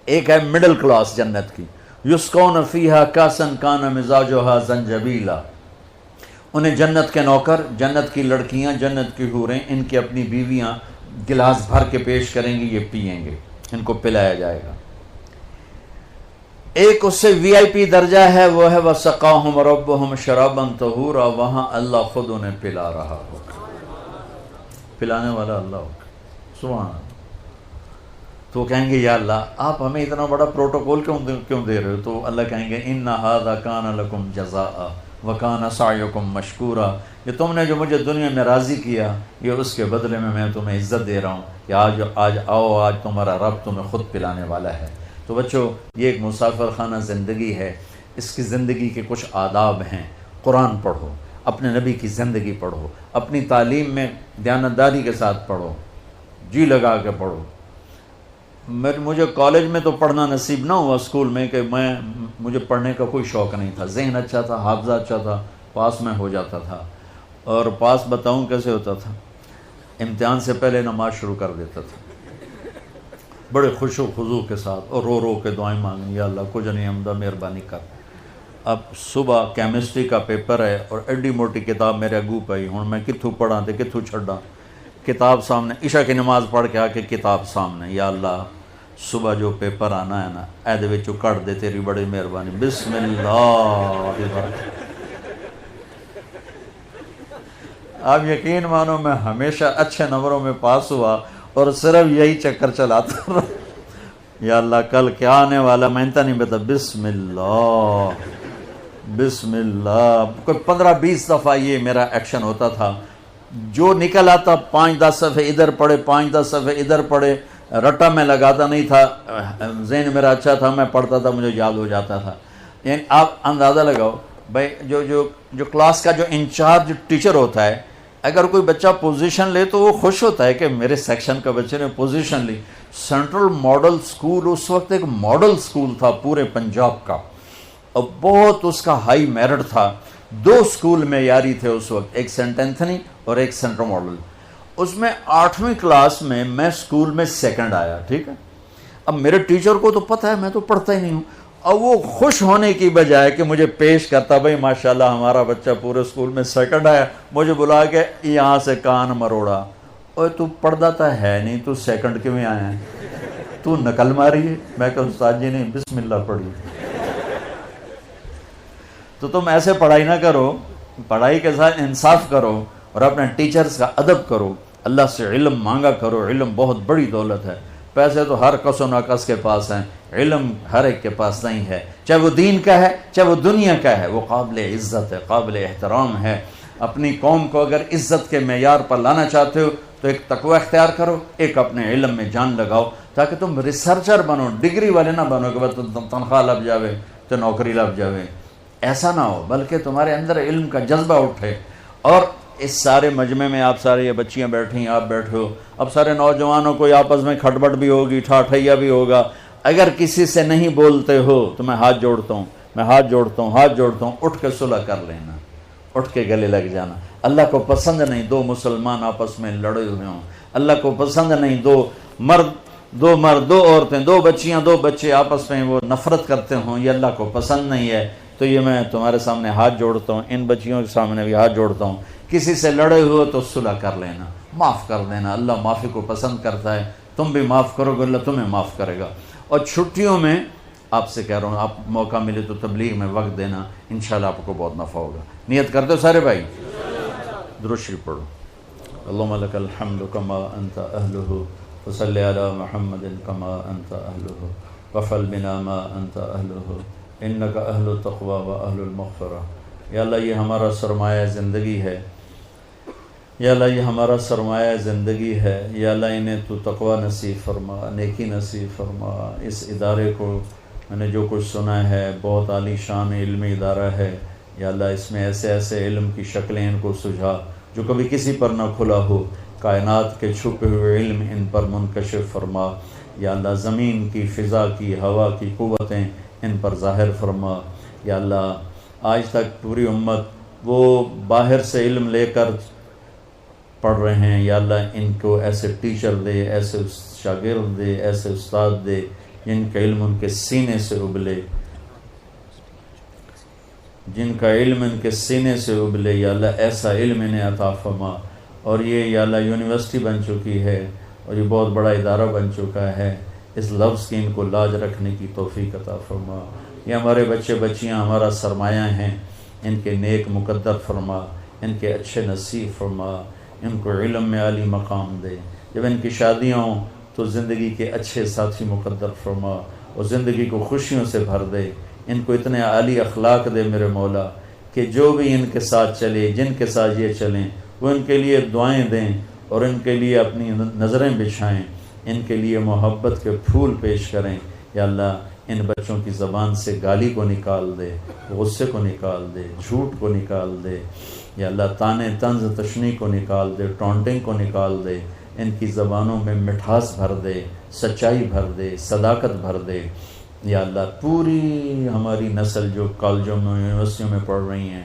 Speaker 1: ایک ہے مڈل کلاس جنت کی، یسقون فیہا کاسا کان مزاجھا زنجبیلا، انہیں جنت کے نوکر، جنت کی لڑکیاں، جنت کی حوریں، ان کی اپنی بیویاں گلاس بھر کے پیش کریں گی، یہ پئیں گے، ان کو پلایا جائے گا۔ ایک اس سے وی آئی پی درجہ ہے، وہ ہے وَسَقَاهُمْ رَبُّهُمْ شَرَابًا طَهُورًا، وہاں اللہ خود انہیں پلا رہا ہوگا، پلانے والا اللہ ہوگا۔ سبحان اللہ۔ تو کہیں گے یا اللہ آپ ہمیں اتنا بڑا پروٹوکول کیوں دے رہے ہو؟ تو اللہ کہیں گے إِنَّ هَذَا كَانَ لَكُمْ جَزَاءً وَكَانَ سَعْيُكُمْ مَشْكُورًا، یہ تم نے جو مجھے دنیا میں راضی کیا، یہ اس کے بدلے میں تمہیں عزت دے رہا ہوں کہ آج آؤ، آج تمہارا رب تمہیں خود پلانے والا ہے۔ تو بچوں یہ ایک مسافر خانہ زندگی ہے، اس کی زندگی کے کچھ آداب ہیں۔ قرآن پڑھو، اپنے نبی کی زندگی پڑھو، اپنی تعلیم میں دیانتداری کے ساتھ پڑھو، جی لگا کے پڑھو۔ مجھے کالج میں تو پڑھنا نصیب نہ ہوا، اسکول میں، کہ مجھے پڑھنے کا کوئی شوق نہیں تھا، ذہن اچھا تھا، حافظہ اچھا تھا، پاس میں ہو جاتا تھا۔ اور پاس بتاؤں کیسے ہوتا تھا؟ امتحان سے پہلے نماز شروع کر دیتا تھا، بڑے خوش و خضوع کے ساتھ، اور رو رو کے دعائیں مانگیں، یا اللہ کچھ نہیں حمدہ مہربانی کر۔ اب صبح کیمسٹری کا پیپر ہے اور ایڈی موٹی کتاب میرے اگو پئی، ہوں میں کتھوں پڑھاں تے کتھوں چھڈاں، کتاب سامنے، عشاء کی نماز پڑھ کے آ کے کتاب سامنے، یا اللہ صبح جو پیپر آنا ہے نا اے دے وچوں کٹ دے، تیری بڑی مہربانی، بسم اللہ۔ آپ یقین مانو میں ہمیشہ اچھے نمبروں میں پاس ہوا اور صرف یہی چکر چلاتا رہا، یا اللہ کل کیا آنے والا میں انتا نہیں بتا، بسم اللہ بسم اللہ۔ کوئی 15-20 دفعہ یہ میرا ایکشن ہوتا تھا، جو نکل آتا 5-10 صفحے ادھر پڑھے 5-10 صفحے ادھر پڑھے، رٹا میں لگاتا نہیں تھا، ذہن میرا اچھا تھا، میں پڑھتا تھا، مجھے یاد ہو جاتا تھا. یعنی آپ اندازہ لگاؤ بھائی، جو کلاس کا جو انچارج ٹیچر ہوتا ہے، اگر کوئی بچہ پوزیشن لے تو وہ خوش ہوتا ہے کہ میرے سیکشن کا بچے نے پوزیشن لی. سینٹرل ماڈل سکول اس وقت ایک ماڈل سکول تھا پورے پنجاب کا، اور بہت اس کا ہائی میرٹ تھا. 2 سکول معیاری تھے اس وقت، ایک سینٹ اینتھنی اور ایک سینٹرل ماڈل. اس میں 8ویں کلاس میں سکول میں سیکنڈ آیا. ٹھیک ہے، اب میرے ٹیچر کو تو پتہ ہے میں تو پڑھتا ہی نہیں ہوں، اور وہ خوش ہونے کی بجائے کہ مجھے پیش کرتا، بھائی ماشاءاللہ ہمارا بچہ پورے سکول میں سیکنڈ آیا، مجھے بلا کے یہاں سے کان مروڑا، اوے تو پڑھتا تو ہے نہیں، تو سیکنڈ کیوں آیا ہے، تو نقل ماری ہے. میں کہ استاد جی نے بسم اللہ پڑھی. تو تم ایسے پڑھائی نہ کرو، پڑھائی کے ساتھ انصاف کرو اور اپنے ٹیچرز کا ادب کرو، اللہ سے علم مانگا کرو. علم بہت بڑی دولت ہے. پیسے تو ہر کس و ناکس کے پاس ہیں، علم ہر ایک کے پاس نہیں ہے، چاہے وہ دین کا ہے چاہے وہ دنیا کا ہے. وہ قابل عزت ہے، قابل احترام ہے. اپنی قوم کو اگر عزت کے معیار پر لانا چاہتے ہو تو ایک تقوی اختیار کرو، ایک اپنے علم میں جان لگاؤ، تاکہ تم ریسرچر بنو، ڈگری والے نہ بنو کہ بس تنخواہ لگ جاوے تو نوکری لگ جاوے. ایسا نہ ہو، بلکہ تمہارے اندر علم کا جذبہ اٹھے. اور اس سارے مجمع میں آپ سارے یہ بچیاں بیٹھی ہیں، آپ بیٹھے ہو، اب سارے نوجوانوں کو آپس میں کھٹبٹ بھی ہوگی، ٹھاٹھیا بھی ہوگا. اگر کسی سے نہیں بولتے ہو تو میں ہاتھ جوڑتا ہوں، اٹھ کے صلح کر لینا، اٹھ کے گلے لگ جانا. اللہ کو پسند نہیں 2 مسلمان آپس میں لڑے ہوئے ہوں. اللہ کو پسند نہیں 2 مرد 2 عورتیں، 2 بچیاں 2 بچے آپس میں وہ نفرت کرتے ہوں. یہ اللہ کو پسند نہیں ہے. تو یہ میں تمہارے سامنے ہاتھ جوڑتا ہوں، ان بچیوں کے سامنے بھی ہاتھ جوڑتا ہوں. کسی سے لڑے ہوئے تو صلح کر لینا، معاف کر دینا. اللہ معافی کو پسند کرتا ہے. تم بھی معاف کرو گے، اللہ تمہیں معاف کرے گا. اور چھٹیوں میں آپ سے کہہ رہا ہوں، آپ موقع ملے تو تبلیغ میں وقت دینا، انشاءاللہ آپ کو بہت نفع ہوگا. نیت کرتے ہو سارے بھائی؟ درود شریف پڑھو. اللہم لک الحمد کما انت اہلہ وصلی علی محمد کما انت اہلہ وفعل بنا ما انت اہلہ انک اہل التقوی و اہل المغفرہ. یا اللہ یہ ہمارا سرمایہ زندگی ہے، یا اللہ یہ ہمارا سرمایہ زندگی ہے. یا اللہ انہیں تو تقوی نصیب فرما، نیکی نصیب فرما. اس ادارے کو میں نے جو کچھ سنا ہے، بہت عالی شان علمی ادارہ ہے. یا اللہ اس میں ایسے علم کی شکلیں ان کو سجھا جو کبھی کسی پر نہ کھلا ہو. کائنات کے چھپے ہوئے علم ان پر منکشف فرما. یا اللہ زمین کی، فضا کی، ہوا کی قوتیں ان پر ظاہر فرما. یا اللہ آج تک پوری امت وہ باہر سے علم لے کر پڑھ رہے ہیں، یا اللہ ان کو ایسے ٹیچر دے، ایسے شاگرد دے، ایسے استاد دے جن کا علم ان کے سینے سے ابلے، جن کا علم ان کے سینے سے ابلے. یا اللہ ایسا علم انہیں عطا فرما. اور یہ یا اللہ یونیورسٹی بن چکی ہے اور یہ بہت بڑا ادارہ بن چکا ہے. اس لفظ کی ان کو لاج رکھنے کی توفیق عطا فرما. یہ ہمارے بچے بچیاں ہمارا سرمایہ ہیں، ان کے نیک مقدر فرما، ان کے اچھے نصیب فرما، ان کو علم میں عالی مقام دے. جب ان کی شادیاں ہوں تو زندگی کے اچھے ساتھی مقدر فرما اور زندگی کو خوشیوں سے بھر دے. ان کو اتنے عالی اخلاق دے میرے مولا کہ جو بھی ان کے ساتھ چلے، جن کے ساتھ یہ چلیں، وہ ان کے لیے دعائیں دیں اور ان کے لیے اپنی نظریں بچھائیں، ان کے لیے محبت کے پھول پیش کریں. یا اللہ ان بچوں کی زبان سے گالی کو نکال دے، غصے کو نکال دے، جھوٹ کو نکال دے. یا اللہ طعنے طنز تشنیع کو نکال دے، ٹونٹنگ کو نکال دے. ان کی زبانوں میں مٹھاس بھر دے، سچائی بھر دے، صداقت بھر دے. یا اللہ پوری ہماری نسل جو کالجوں میں، یونیورسٹیوں میں پڑھ رہی ہیں،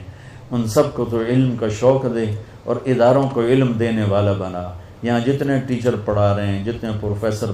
Speaker 1: ان سب کو تو علم کا شوق دے اور اداروں کو علم دینے والا بنا. یہاں جتنے ٹیچر پڑھا رہے ہیں، جتنے پروفیسر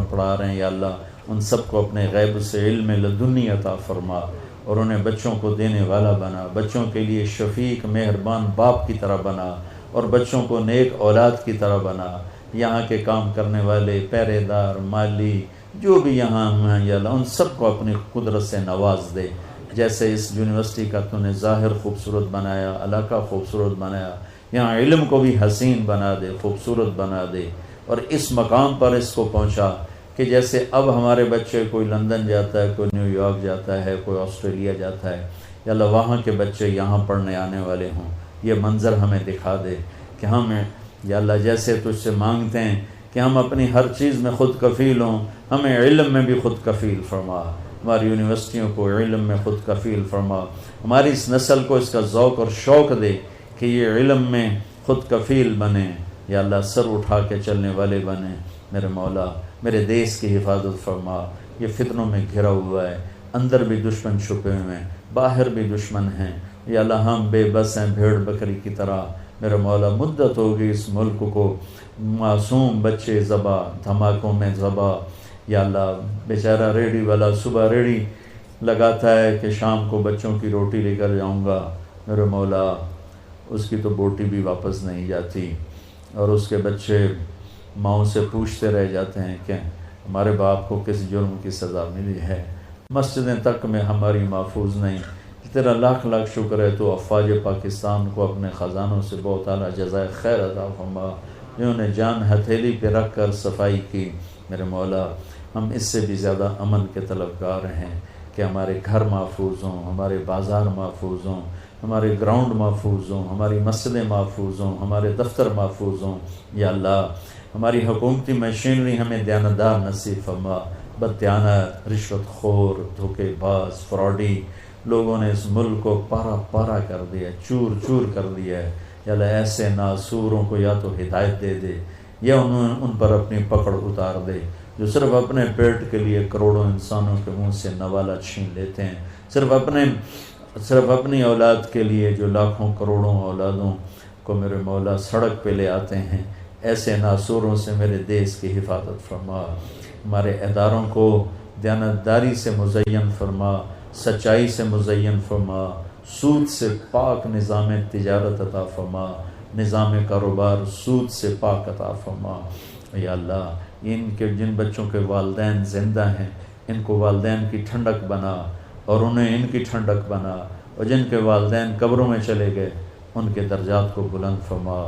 Speaker 1: پڑھا رہے ہیں، یا اللہ ان سب کو اپنے غیب سے علم لدنی عطا فرما اور انہیں بچوں کو دینے والا بنا. بچوں کے لیے شفیق مہربان باپ کی طرح بنا اور بچوں کو نیک اولاد کی طرح بنا. یہاں کے کام کرنے والے، پہرے دار، مالی، جو بھی یہاں ہیں، یا اللہ ان سب کو اپنی قدرت سے نواز دے. جیسے اس یونیورسٹی کا تو نے ظاہر خوبصورت بنایا، علاقہ خوبصورت بنایا، یہاں علم کو بھی حسین بنا دے، خوبصورت بنا دے. اور اس مقام پر اس کو پہنچا کہ جیسے اب ہمارے بچے کوئی لندن جاتا ہے، کوئی نیو یارک جاتا ہے، کوئی آسٹریلیا جاتا ہے، یا اللہ وہاں کے بچے یہاں پڑھنے آنے والے ہوں. یہ منظر ہمیں دکھا دے کہ ہم یا اللہ جیسے تجھ سے مانگتے ہیں کہ ہم اپنی ہر چیز میں خود کفیل ہوں، ہمیں علم میں بھی خود کفیل فرما، ہماری یونیورسٹیوں کو علم میں خود کفیل فرما، ہماری اس نسل کو اس کا ذوق اور شوق دے کہ یہ علم میں خود کفیل بنے، یا اللہ سر اٹھا کے چلنے والے بنے۔ میرے مولا میرے دیس کی حفاظت فرما، یہ فتنوں میں گھرا ہوا ہے، اندر بھی دشمن چھپے ہوئے ہیں، باہر بھی دشمن ہیں، یا اللہ ہم بے بس ہیں بھیڑ بکری کی طرح۔ میرے مولا مدت ہوگی اس ملک کو معصوم بچے ذبح، دھماکوں میں ذبح، یا اللہ بیچارہ ریڑھی والا صبح ریڑھی لگاتا ہے کہ شام کو بچوں کی روٹی لے کر جاؤں گا، میرے مولا اس کی تو بوٹی بھی واپس نہیں جاتی، اور اس کے بچے ماؤں سے پوچھتے رہ جاتے ہیں کہ ہمارے باپ کو کس جرم کی سزا ملی ہے۔ مسجدیں تک میں ہماری محفوظ نہیں، تیرا لاکھ لاکھ شکر ہے تو افواج پاکستان کو اپنے خزانوں سے بہت اعلیٰ جزائے خیر عطا فرما، جنہوں نے جان ہتھیلی پہ رکھ کر صفائی کی۔ میرے مولا ہم اس سے بھی زیادہ امن کے طلبگار ہیں کہ ہمارے گھر محفوظ ہوں، ہمارے بازار محفوظ ہوں، ہمارے گراؤنڈ محفوظ ہوں، ہماری مسجدیں محفوظ ہوں، ہمارے دفتر محفوظ ہوں۔ یا اللہ ہماری حکومتی مشینری ہمیں دیانتدار نصیب فرما۔ بددیانت، رشوت خور، دھوکے باز، فراڈی لوگوں نے اس ملک کو پارا پارا کر دیا، چور چور کر دیا ہے۔ یا اللہ ایسے ناسوروں کو یا تو ہدایت دے دے یا ان پر اپنی پکڑ اتار دے، جو صرف اپنے پیٹ کے لیے کروڑوں انسانوں کے منہ سے نوالا چھین لیتے ہیں، صرف اپنی اولاد کے لیے جو لاکھوں کروڑوں اولادوں کو میرے مولا سڑک پہ لے آتے ہیں۔ ایسے ناسوروں سے میرے دیس کی حفاظت فرما، ہمارے اداروں کو دیانتداری سے مزین فرما، سچائی سے مزین فرما، سود سے پاک نظام تجارت عطا فرما، نظام کاروبار سود سے پاک عطا فرما۔ یا اللہ ان کے جن بچوں کے والدین زندہ ہیں ان کو والدین کی ٹھنڈک بنا اور انہیں ان کی ٹھنڈک بنا، اور جن کے والدین قبروں میں چلے گئے ان کے درجات کو بلند فرما،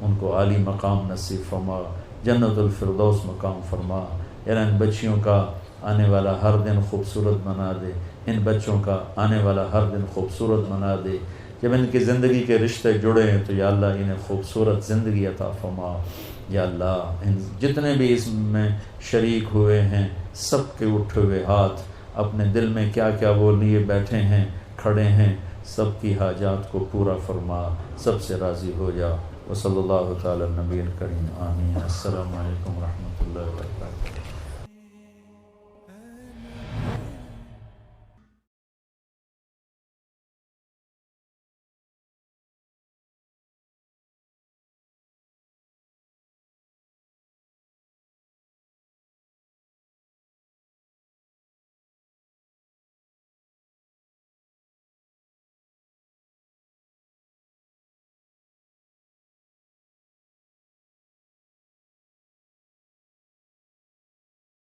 Speaker 1: ان کو عالی مقام نصیب فرما، جنت الفردوس مقام فرما۔ یا ان بچیوں کا آنے والا ہر دن خوبصورت بنا دے، ان بچوں کا آنے والا ہر دن خوبصورت بنا دے۔ جب ان کی زندگی کے رشتے جڑے ہیں تو یا اللہ انہیں خوبصورت زندگی عطا فرما۔ یا اللہ ان جتنے بھی اس میں شریک ہوئے ہیں سب کے اٹھے ہوئے ہاتھ اپنے دل میں کیا کیا وہ لیے بیٹھے ہیں کھڑے ہیں، سب کی حاجات کو پورا فرما، سب سے راضی ہو جا۔ وصلی اللہ تعالی نبی الکریم، آمین۔ السلام علیکم ورحمۃ اللہ وبرکاتہ۔